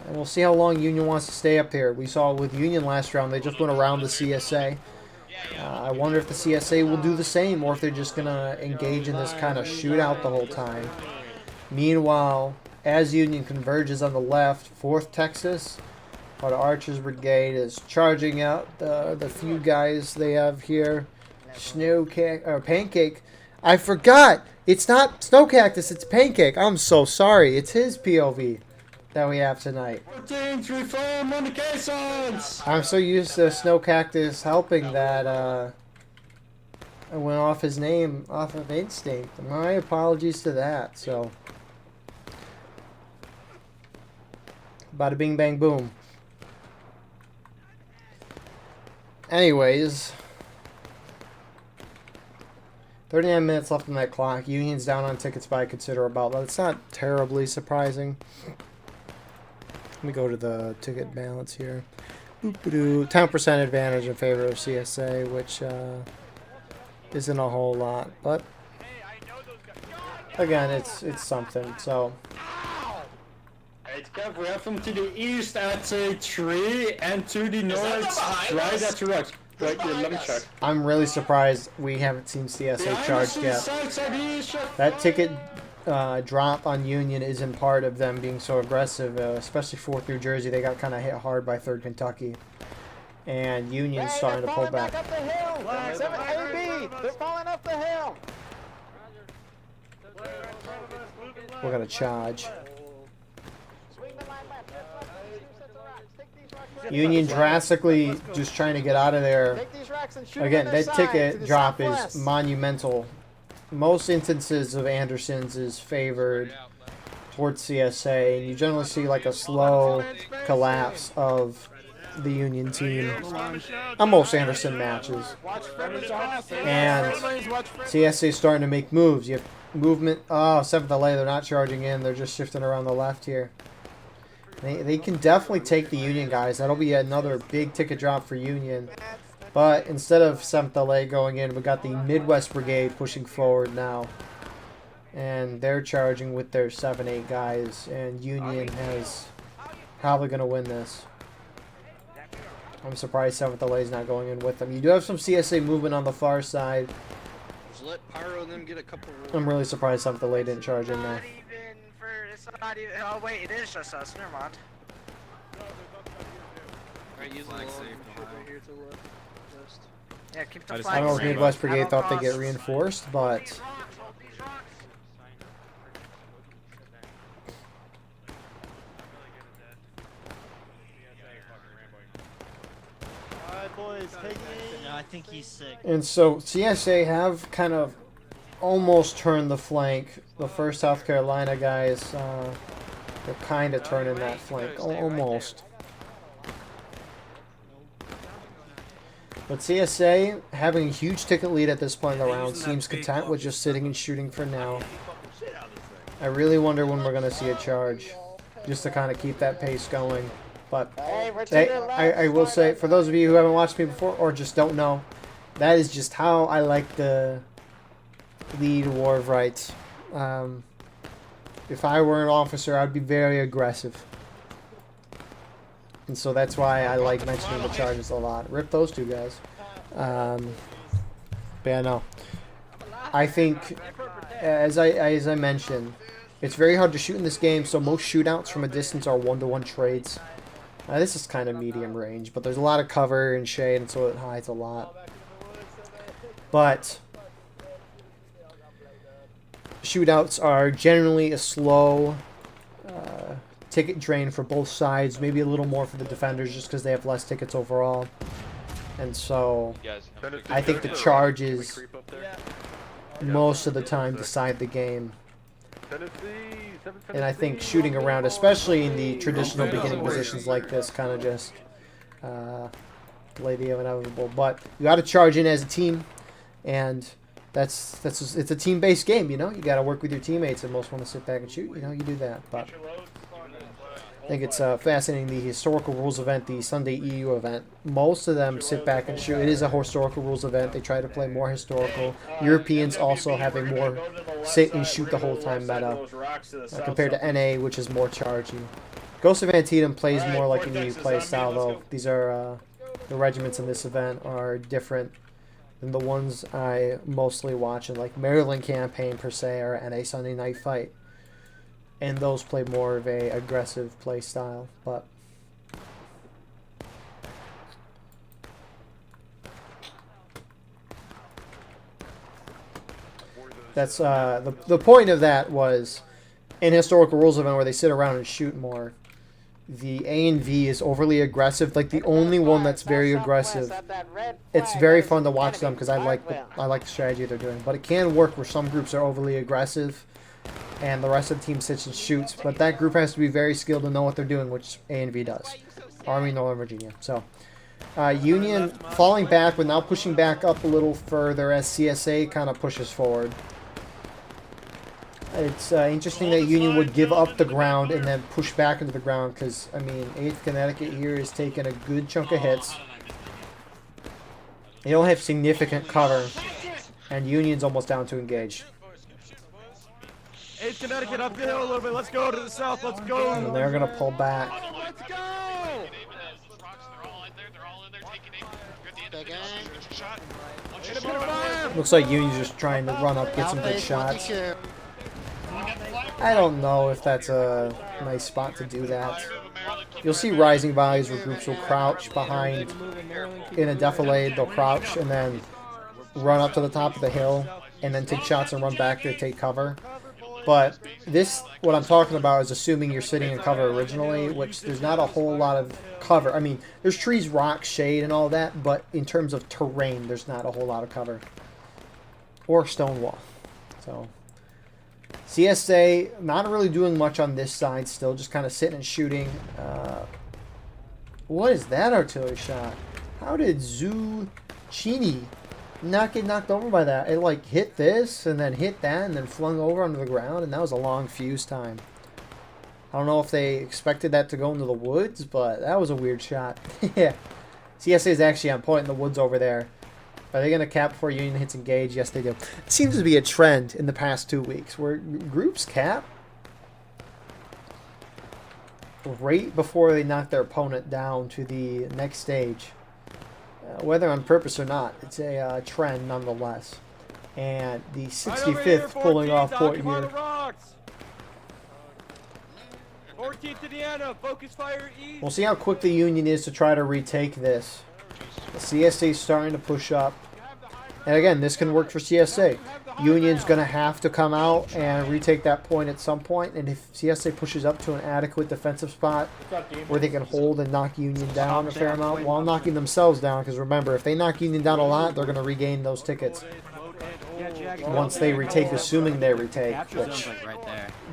And we'll see how long Union wants to stay up here. We saw with Union last round, they just went around the CSA. I wonder if the CSA will do the same, or if they're just going to engage in this kind of shootout the whole time. Meanwhile, as Union converges on the left, 4th Texas, our Archers Brigade is charging out the few guys they have here. Pancake. I forgot. It's not Snow Cactus, it's Pancake. I'm so sorry. It's his POV that we have tonight. Things reform on the caissons. I'm so used to Snow Cactus helping that I went off his name off of instinct. My apologies to that. So, bada bing bang boom. Anyways, 39 minutes left on that clock. Union's down on tickets by a considerable amount. That's not terribly surprising. Let me go to the ticket balance here. 10% advantage in favor of CSA, which isn't a whole lot, but again, it's something. So. Right, Kev, we have them to the east at 3 and to the north right at the rocks. Right, yeah, let me check. I'm really surprised we haven't seen CSA charged yet. That ticket drop on Union isn't part of them being so aggressive, especially 4th New Jersey. They got kind of hit hard by 3rd Kentucky. And Union's starting to pull back. Up the hill. 7AB. They're falling up the hill. We're going to charge. Union drastically just trying to get out of there. Again, that ticket drop is monumental. Most instances of Anderson's is favored towards CSA, and you generally see like a slow collapse of the Union team on most Anderson matches. And CSA is starting to make moves. You have movement. Oh, 7th LA, they're not charging in. They're just shifting around the left here. They can definitely take the Union guys. That'll be another big ticket drop for Union. But instead of 7th LA going in, we got the Midwest Brigade pushing forward now. And they're charging with their 7-8 guys. And Union is probably going to win this. I'm surprised 7th LA is not going in with them. You do have some CSA movement on the far side. Just let Pyro and them get a couple. I'm really surprised 7th LA didn't charge in there. It's not even. Oh wait, it is just us. Never mind. Alright, use the little shit right here to look. Just. Yeah, keep the I flag. don't know if straight. Midwest Brigade At all thought they'd get costs. reinforced, but Alright, boys, take it. No, I think he's sick. and so CSA have kind of almost turned the flank. The first South Carolina guys, they're kind of turning that flank, almost. But CSA, having a huge ticket lead at this point in the round, seems content with just sitting and shooting for now. I really wonder when we're going to see a charge, just to kind of keep that pace going. But I will say, for those of you who haven't watched me before, or just don't know, that is just how I like to lead War of Rights. If I were an officer, I'd be very aggressive. And so that's why I like mentioning the charges a lot. Rip those two guys. But yeah, no. I think, as I mentioned, it's very hard to shoot in this game, so most shootouts from a distance are 1-to-1 trades. This is kind of medium range, but there's a lot of cover and shade, and so it hides a lot. But shootouts are generally a slow ticket drain for both sides, maybe a little more for the defenders just because they have less tickets overall. And so I think the charges most of the time decide the game. And I think shooting around, especially in the traditional beginning positions like this, kind of just delay the inevitable. But you got to charge in as a team, and it's a team-based game. You know, you got to work with your teammates, and most want to sit back and shoot. You know, you do that. But I think it's fascinating. The historical rules event, the Sunday EU event, most of them sit back and shoot. It is a historical rules event. They try to play more historical. Europeans also have a more sit and shoot the whole time meta compared to NA, which is more charging. Ghost of Antietam plays more like an EU play style, though. These are the regiments in this event are different than the ones I mostly watch in like Maryland campaign per se or NA Sunday Night Fight. And those play more of a aggressive play style, but That's the point of that was in historical rules event where they sit around and shoot more. The A and V is overly aggressive. Like the only one that's very aggressive. It's very fun to watch them because I like the strategy they're doing. But it can work where some groups are overly aggressive, and the rest of the team sits and shoots. But that group has to be very skilled to know what they're doing, which A and V does. Army, Northern Virginia. So Union falling back, but now pushing back up a little further as CSA kind of pushes forward. It's interesting that Union would give up the ground and then push back into the ground because, I mean, 8th Connecticut here is taking a good chunk of hits. They don't have significant cover, and Union's almost down to engage. 8th Connecticut up the hill a little bit. Let's go to the south. Let's go. And they're going to pull back. Let's go. Looks like Union's just trying to run up, get some good shots. I don't know if that's a nice spot to do that. You'll see rising volleys where groups will crouch behind in a defilade. They'll crouch and then run up to the top of the hill and then take shots and run back to take cover. But this, what I'm talking about, is assuming you're sitting in cover originally, which there's not a whole lot of cover. I mean, there's trees, rocks, shade, and all that, but in terms of terrain, there's not a whole lot of cover. Or stone wall. So, CSA, not really doing much on this side still, just kind of sitting and shooting. What is that artillery shot? How did Zucchini not get knocked over by that? It like hit this and then hit that and then flung over onto the ground, and that was a long fuse time. I don't know if they expected that to go into the woods, but that was a weird shot. Yeah, CSA is actually on point in the woods over there. Are they going to cap before Union hits engage? Yes, they do. It seems to be a trend in the past 2 weeks where groups cap right before they knock their opponent down to the next stage. Whether on purpose or not, it's a trend nonetheless. And the 65th pulling off point here. 14th Indiana, focus fire east. We'll see how quick the Union is to try to retake this. The CSA is starting to push up. And again, this can work for CSA. Union's going to have to come out and retake that point at some point. And if CSA pushes up to an adequate defensive spot where they can hold and knock Union down a fair amount while knocking themselves down, because remember, if they knock Union down a lot, they're going to regain those tickets once they retake, assuming they retake, which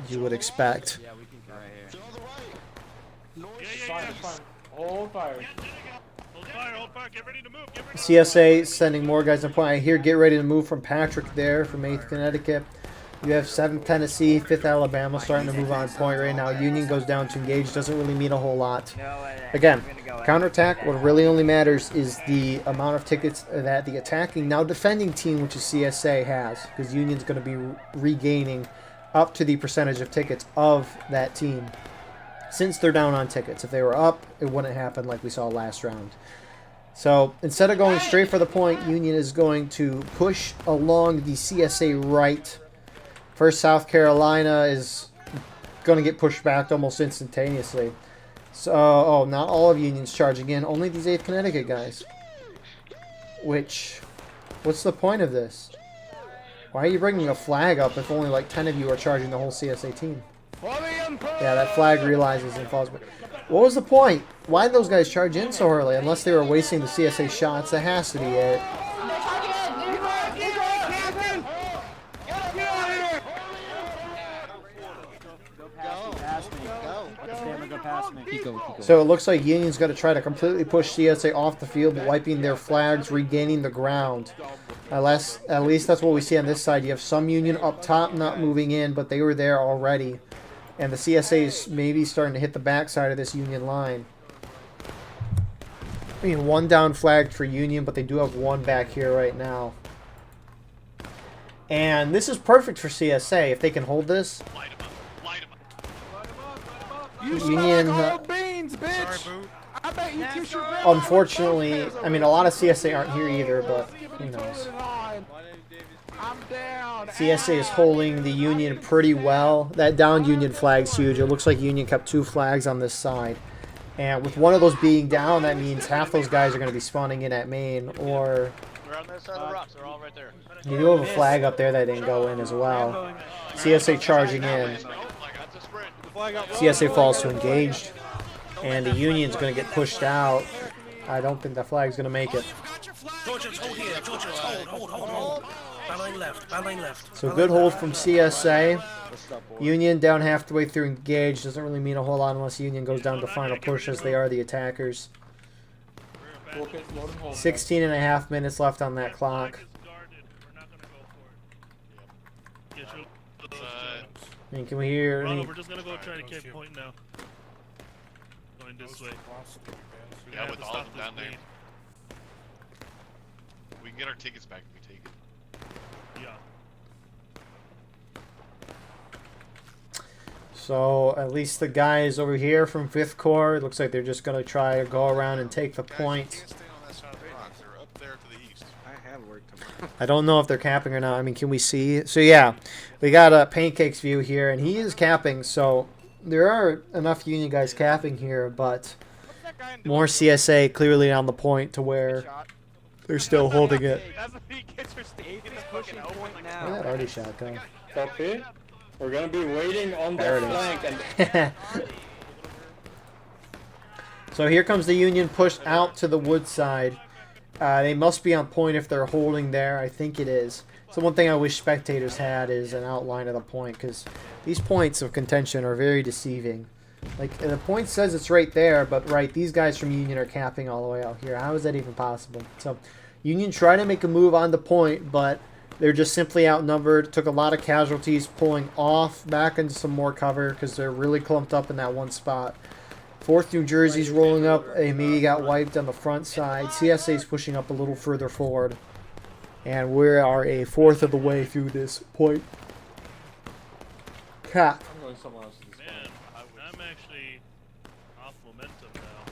you would expect. Hold fire. CSA sending more guys on point. I hear get ready to move from Patrick there from 8th Connecticut. You have 7th Tennessee, 5th Alabama starting to move on point right now. Union goes down to engage. Doesn't really mean a whole lot. Again, counterattack, what really only matters is the amount of tickets that the attacking, now defending team, which is CSA, has. Because Union's going to be regaining up to the percentage of tickets of that team. Since they're down on tickets. If they were up, it wouldn't happen like we saw last round. So instead of going straight for the point, Union is going to push along the CSA right. First, South Carolina is going to get pushed back almost instantaneously. So, oh, not all of Union's charging in. Only these 8th Connecticut guys. Which, what's the point of this? Why are you bringing a flag up if only like 10 of you are charging the whole CSA team? Yeah, that flag realizes and falls back. What was the point? Why did those guys charge in so early? Unless they were wasting the CSA shots, that has to be it. So it looks like Union's going to try to completely push CSA off the field, wiping their flags, regaining the ground. At least that's what we see on this side. You have some Union up top not moving in, but they were there already. And the CSA is maybe starting to hit the backside of this Union line. I mean, one down flag for Union, but they do have one back here right now. And this is perfect for CSA if they can hold this. Union, unfortunately, I mean, a lot of CSA aren't here either, but who knows. CSA is holding the Union pretty well. That downed Union flag's huge. It looks like Union kept 2 flags on this side. And with one of those being down, that means half those guys are going to be spawning in at main, or They're on the side of the rocks. They're all right there. You do have a flag up there that didn't go in as well. CSA charging in. CSA falls to engaged. And the Union's going to get pushed out. I don't think the flag's going to make it. Georgians, hold here. Georgians, hold. Battling left. So good hold from CSA. Union down half the way through engaged. Doesn't really mean a whole lot unless Union goes down to final push as they are the attackers. 16 and a half minutes left on that clock. And can we hear any... We're just gonna go try to keep point now. Going this way. Yeah, with all of them down there. We can get our tickets back if we take it. Yeah. So at least the guys over here from 5th Corps, it looks like they're just going to try to go around and take the point. I don't know if they're capping or not. I mean, can we see? So yeah, we got a Pancake's view here, and he is capping. So there are enough Union guys capping here, but more CSA clearly on the point to where they're still holding it. Where'd that already shot go? Copy. We're gonna be waiting on their flank. And so here comes the Union push out to the wood side. They must be on point if they're holding there. I think it is. So one thing I wish spectators had is an outline of the point, because these points of contention are very deceiving. Like, the point says it's right there, but right, these guys from Union are capping all the way out here. How is that even possible? So Union tried to make a move on the point, but they're just simply outnumbered. Took a lot of casualties, pulling off back into some more cover because they're really clumped up in that one spot. 4th New Jersey's rolling up. They maybe got wiped on the front side. CSA's pushing up a little further forward. And we are a fourth of the way through this point. Cap. Man, I'm actually off momentum now.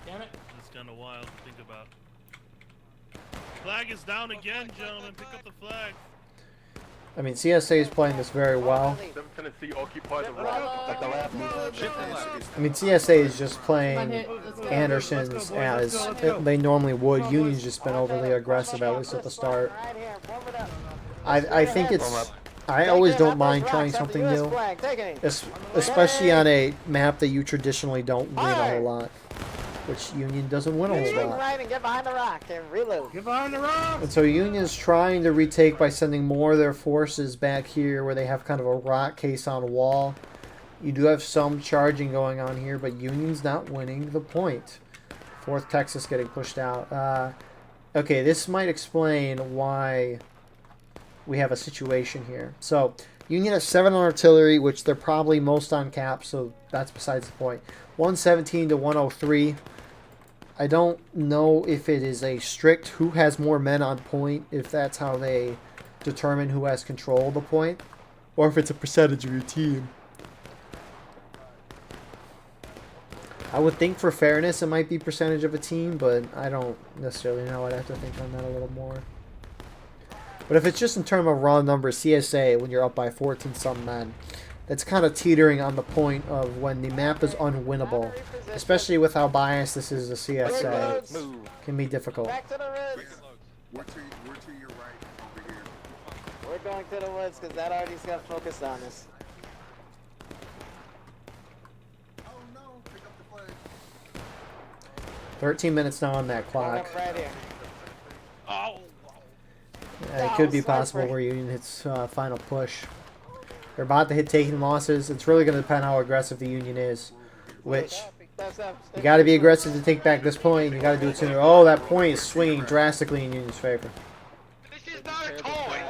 Damn it. It's kind of wild to think about. Flag is down again, gentlemen. Pick up the flag. I mean, CSA is playing this very well. I mean, CSA is just playing Anderson's as they normally would. Union's just been overly aggressive, at least at the start. I think it's... I always don't mind trying something new, especially on a map that you traditionally don't win a whole lot. Which Union doesn't win a whole lot. Right and get behind the rock and reload. Get behind the rock! And so Union is trying to retake by sending more of their forces back here where they have kind of a rock case on a wall. You do have some charging going on here, but Union's not winning the point. 4th Texas getting pushed out. Okay, this might explain why we have a situation here. So Union has 7 on artillery, which they're probably most on cap, so that's besides the point. 117 to 103. I don't know if it is a strict who has more men on point, if that's how they determine who has control of the point, or if it's a percentage of your team. I would think for fairness it might be percentage of a team, but I don't necessarily know. I'd have to think on that a little more. But if it's just in terms of raw numbers, CSA, when you're up by 14-some men, that's kind of teetering on the point of when the map is unwinnable, especially with how biased this is to CSA. Can be difficult. Back to the woods. We're to your right over here. We're going to the woods because that already's got focused on us. Oh no, pick up the flag. 13 minutes now on that clock. Right here. Oh. It could be possible where Union hits final push. They're about to hit taking losses. It's really going to depend how aggressive the Union is. Which, you got to be aggressive to take back this point. You got to do it sooner. Oh, that point is swinging drastically in Union's favor. This is not a toy.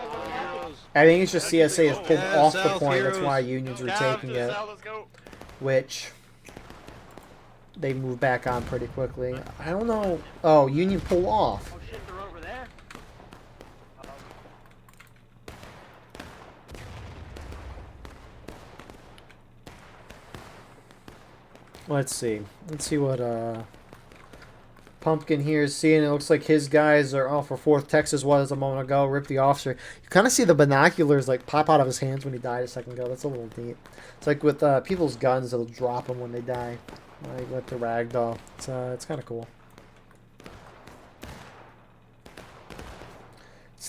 I think it's just CSA is pulled off the point. That's why Union's retaking it. Which, they move back on pretty quickly. I don't know. Oh, Union pull off. Let's see. Let's see what Pumpkin here is seeing. It looks like his guys are off for 4th Texas was a moment ago. Rip the officer. You kind of see the binoculars like pop out of his hands when he died a second ago. That's a little neat. It's like with people's guns, it'll drop them when they die. Like with the ragdoll. It's kind of cool.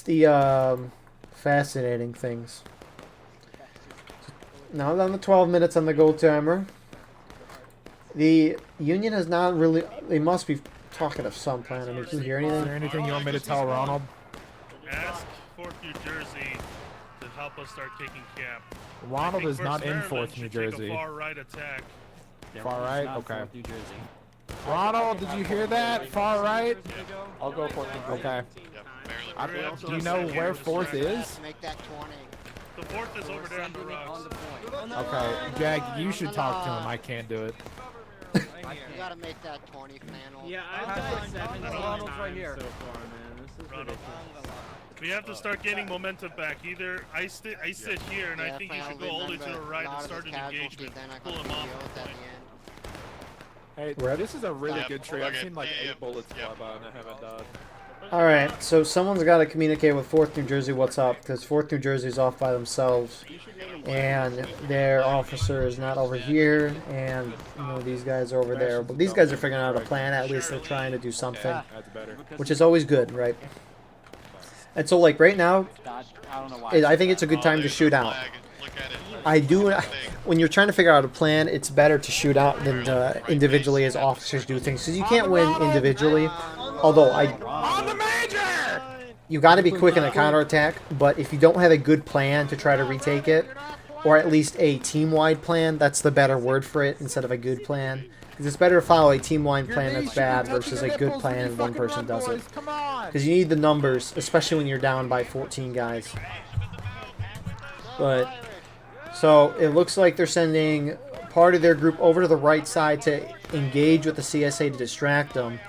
It's the fascinating things. Now down to 12 minutes on the goal timer. The Union has not really... They must be talking of some plan. I mean, can you hear anything? Is there anything you want me to tell Ronald? Ask 4th New Jersey to help us start taking camp. Ronald is not in 4th New Jersey. Far right attack. Far right? Okay. New Jersey. Ronald, did you hear that? Far right? I'll go 4th New Jersey. Okay. Do you know where 4th is? Make that 20. The 4th is over there on the rocks. Okay, Jag, you should talk to him. I can't do it. You gotta make that 20 flannel. Yeah, I've done 7 Ronald's right here. So far, man. This is ridiculous. We have to start getting momentum back. Either I sit here, and I think you should go all the way to the right and start an engagement. Pull him off the point. Hey, this is a really good tree. I've seen like 8 bullets fly by and I haven't died. Alright, so someone's got to communicate with 4th New Jersey what's up, because 4th New Jersey's off by themselves, and their officer is not over here, and, you know, these guys are over there. But these guys are figuring out a plan. At least they're trying to do something, which is always good, right? And so, like, right now, I think it's a good time to shoot out. When you're trying to figure out a plan, it's better to shoot out than to individually as officers do things, because you can't win individually. Although you got to be quick in a counterattack, but if you don't have a good plan to try to retake it, or at least a team-wide plan, that's the better word for it instead of a good plan. Because it's better to follow a team-wide plan that's bad versus a good plan and one person does it. Because you need the numbers, especially when you're down by 14 guys. But so it looks like they're sending part of their group over to the right side to engage with the CSA to distract them.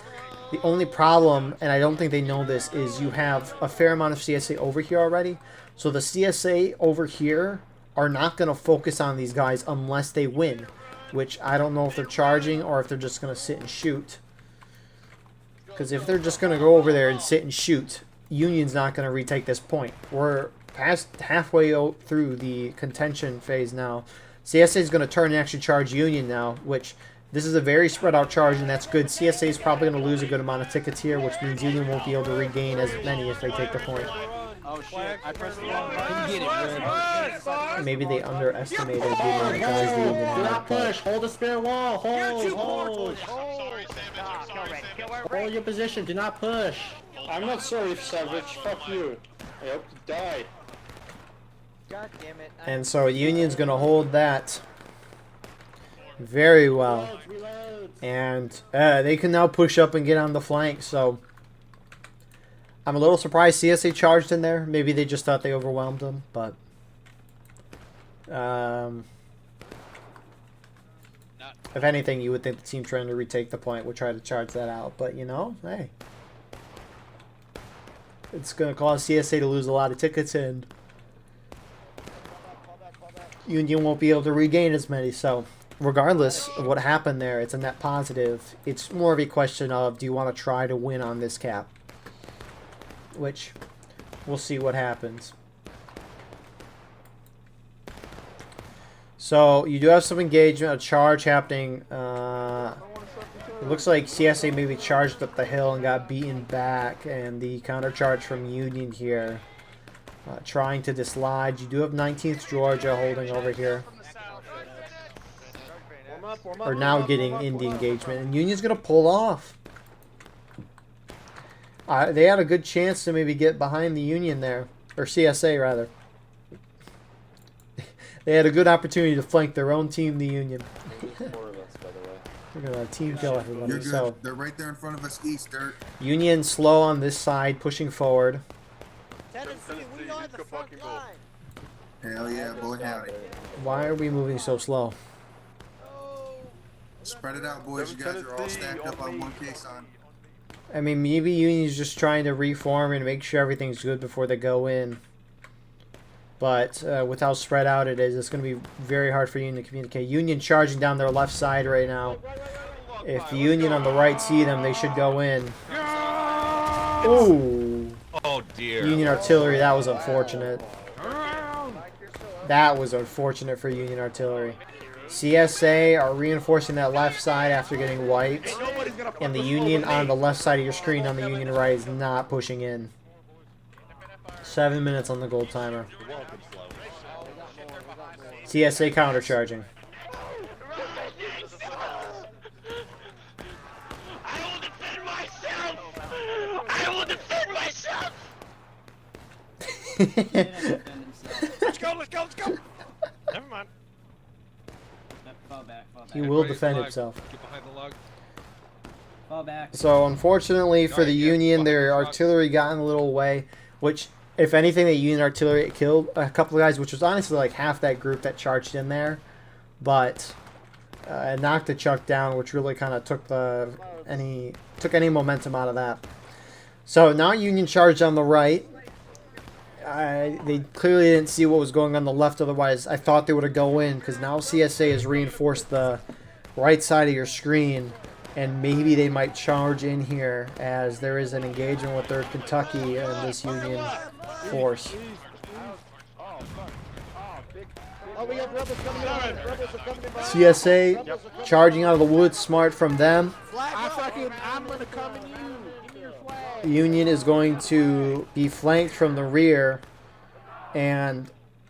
The only problem, and I don't think they know this, is you have a fair amount of CSA over here already. So the CSA over here are not going to focus on these guys unless they win. Which I don't know if they're charging or if they're just going to sit and shoot. Because if they're just going to go over there and sit and shoot, Union's not going to retake this point. We're past halfway through the contention phase now. CSA is going to turn and actually charge Union now, which... This is a very spread out charge, and that's good. CSA is probably going to lose a good amount of tickets here, which means Union won't be able to regain as many if they take the point. Oh shit, I pressed the wrong button. Get it, Maybe they underestimated the amount of guys the Union had. Do not push. Hold the spare wall. Hold. Hold your position. Do not push. I'm not sorry, Savage. Fuck you. I hope you die. God damn it. And so Union's going to hold that very well. And they can now push up and get on the flank, so I'm a little surprised CSA charged in there. Maybe they just thought they overwhelmed them, but if anything, you would think the team trying to retake the point would try to charge that out. But, you know, hey. It's going to cause CSA to lose a lot of tickets, and Union won't be able to regain as many, so... Regardless of what happened there, it's a net positive. It's more of a question of, do you want to try to win on this cap? Which, we'll see what happens. So, you do have some engagement, a charge happening. It looks like CSA maybe charged up the hill and got beaten back. And the counter charge from Union here. Trying to dislodge. You do have 19th Georgia holding over here. Are now getting in the engagement, and Union's going to pull off. They had a good chance to maybe get behind the Union there, or CSA rather. They had a good opportunity to flank their own team, the Union. They're going to team kill everybody. You're good. So they're right there in front of us, east, Dirt. Union slow on this side, pushing forward. Tennessee, we are the front line. Hell yeah, boy, howdy. Why are we moving so slow? Spread it out, boys. You guys are all stacked up on one caisson. I mean, maybe Union's just trying to reform and make sure everything's good before they go in. But with how spread out it is, it's going to be very hard for Union to communicate. Union charging down their left side right now. If the Union on the right see them, they should go in. Ooh. Oh, dear. Union artillery, that was unfortunate. That was unfortunate for Union artillery. CSA are reinforcing that left side after getting wiped. And the Union on the left side of your screen on the Union right is not pushing in. 7 minutes on the gold timer. CSA countercharging. Let's go, let's go, let's go! Never mind. Fall back, fall back. He will defend himself. Get behind the log. Fall back. So unfortunately for the Union, their artillery got in a little way, which, if anything, the Union artillery killed a couple of guys, which was honestly like half that group that charged in there. But it knocked the Chuck down, which really kind of took any momentum out of that. So now Union charged on the right. They clearly didn't see what was going on the left. Otherwise, I thought they would have go in, because now CSA has reinforced the right side of your screen, and maybe they might charge in here as there is an engagement with 3rd Kentucky and this Union force. CSA charging out of the woods, smart from them. I'm gonna come in you. Union is going to be flanked from the rear, and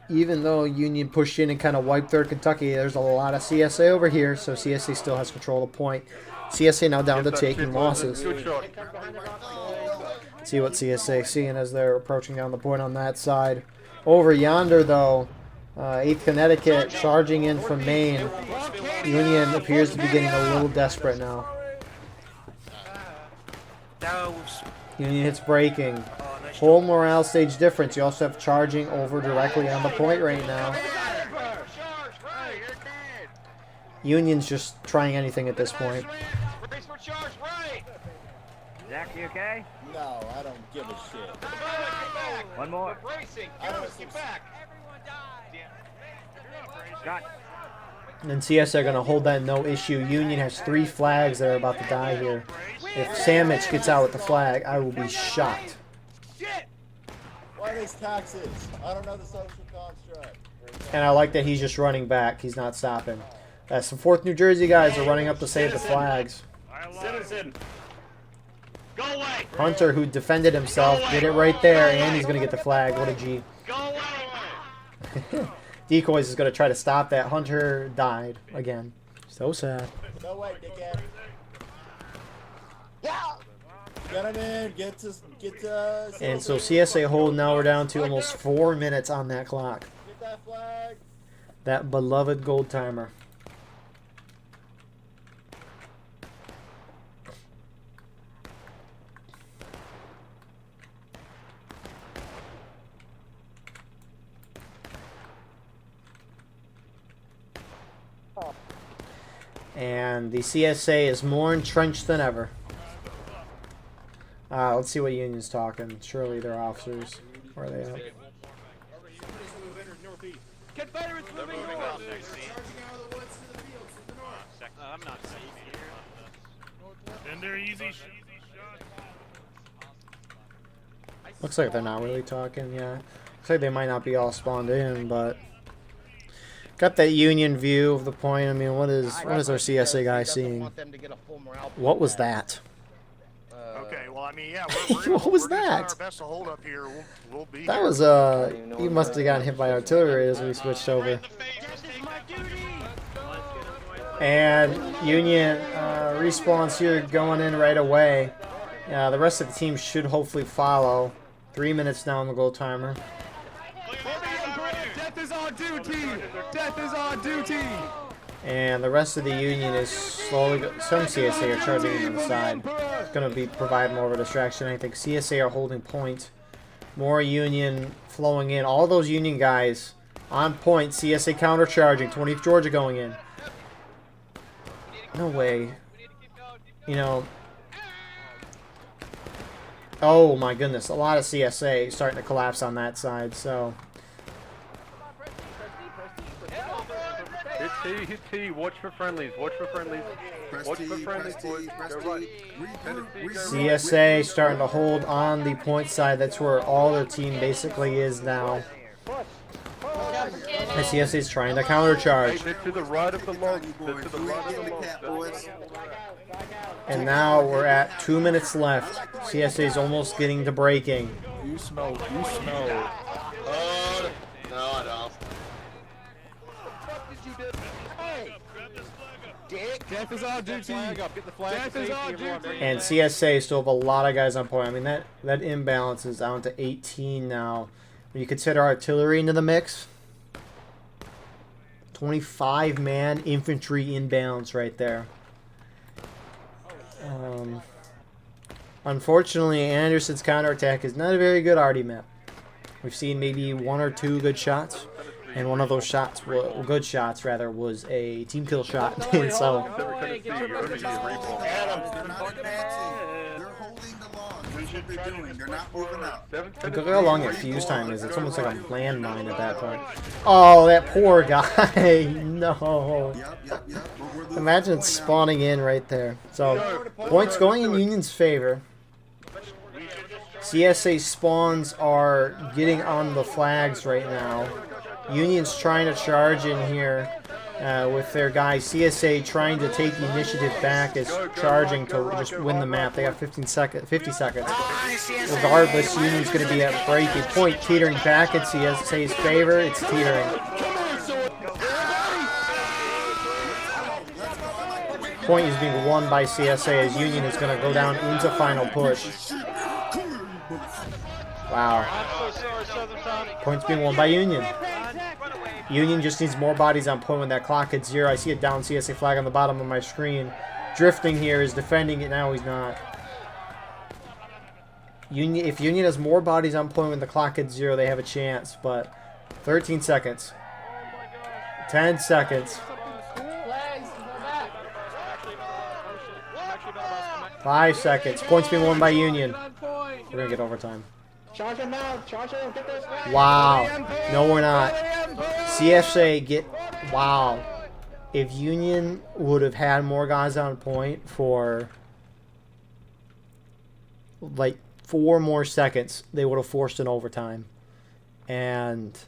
even though Union pushed in and kind of wiped 3rd Kentucky, there's a lot of CSA over here, so CSA still has control of the point. CSA now down to taking losses. Good shot. See what CSA seeing as they're approaching down the point on that side. Over yonder, though, 8th Connecticut charging in from Maine. Union appears to be getting a little desperate now. Union hits breaking. Whole morale stage difference. You also have charging over directly on the point right now. Union's just trying anything at this point. Zach, you okay? No, I don't give a shit. One more. Got. And CS are going to hold that no issue. Union has 3 flags that are about to die here. If Sandwich gets out with the flag, I will be shocked. Why these taxes? I don't know the social construct. And I like that he's just running back. He's not stopping. Some 4th New Jersey guys are running up to save the flags. Citizen. Go away. Hunter, who defended himself, did it right there, and he's going to get the flag. What a G. Go away. Decoys is going to try to stop that. Hunter died again. So sad. No way, dickhead. Yeah. Get him in. Get to. And so CSA hold, now we're down to almost 4 minutes on that clock. Get that flag. That beloved gold timer. And the CSA is more entrenched than ever. Let's see what Union's talking. Surely they're officers. Where are they at? Confederates moving north. I'm not safe here. And they're easy. Looks like they're not really talking, yeah. Looks like they might not be all spawned in, but got that Union view of the point. I mean, what is our CSA guy seeing? What was that? Okay, well, I mean, yeah, we're What was we're doing that? our best to hold up here. We'll be That here. was he must have gotten hit by artillery as we switched over. And Union respawns here going in right away. The rest of the team should hopefully follow. 3 minutes now on the goal timer. Death is on duty. Death is on duty. And the rest of the Union is slowly. Some CSA are charging in on the side. It's going to provide more of a distraction. I think CSA are holding point. More Union flowing in. All those Union guys on point. CSA countercharging. 20th Georgia going in. No way. You know. Oh my goodness. A lot of CSA starting to collapse on that side. So. Hit T, watch for friendlies, watch for friendlies. Watch for friendlies, boys. Go right. CSA starting to hold on the point side. That's where all their team basically is now. And CSA is trying to countercharge. They're to the right of the log. They're to the right of the log. And now we're at 2 minutes left. CSA is almost getting to breaking. You smell. You smell. Oh, no, I don't. Death is our duty. Get the flag. Death is our duty. And CSA still have a lot of guys on point. I mean, that imbalance is down to 18 now. When you consider artillery into the mix, 25-man infantry imbalance right there. Unfortunately, Anderson's counterattack is not a very good arty map. We've seen maybe 1 or 2 good shots, and one of those shots, good shots rather, was a team kill shot. So, They're not advancing. They're holding the lawn. That's what they're doing. They're not moving up. look at how long that fuse time is. It's almost like a landmine at that point. Oh, that poor guy. No. Yep. But we're losing Imagine point now. spawning in right there. So, points going in Union's favor. CSA spawns are getting on the flags right now. Union's trying to charge in here with their guys. CSA trying to take the initiative back is charging to just win the map. They have 50 seconds. Regardless, Union's going to be at break. A point teetering back in CSA's favor. It's teetering. Point is being won by CSA as Union is going to go down into final push. Wow. Points being won by Union. Union just needs more bodies on point when that clock hits 0. I see a down CSA flag on the bottom of my screen. Drifting here is defending it. Now he's not. If Union has more bodies on point when the clock hits 0, they have a chance. But 13 seconds. 10 seconds. 5 seconds. Points being won by Union. We're going to get overtime. Charge him now. Charge him. Get those flags. Wow. No, we're not. CSA get... Wow. If Union would have had more guys on point for like 4 more seconds, they would have forced an overtime. And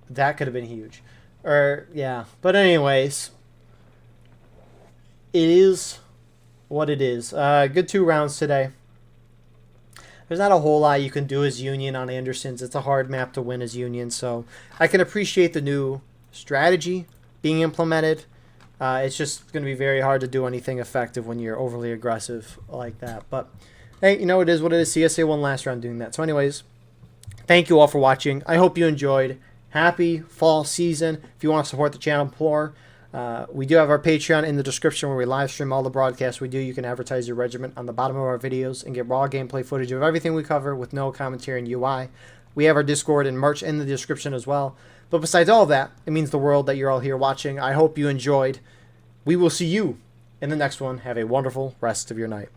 that could have been huge. Yeah. But anyways, it is what it is. Good 2 rounds today. There's not a whole lot you can do as Union on Anderson's. It's a hard map to win as Union, so I can appreciate the new strategy being implemented. It's just going to be very hard to do anything effective when you're overly aggressive like that. But, hey, you know, it is what it is. CSA won last round doing that. So anyways, thank you all for watching. I hope you enjoyed. Happy fall season. If you want to support the channel more, we do have our Patreon in the description where we live stream all the broadcasts we do. You can advertise your regiment on the bottom of our videos and get raw gameplay footage of everything we cover with no commentary and UI. We have our Discord and merch in the description as well. But besides all of that, it means the world that you're all here watching. I hope you enjoyed. We will see you in the next one. Have a wonderful rest of your night.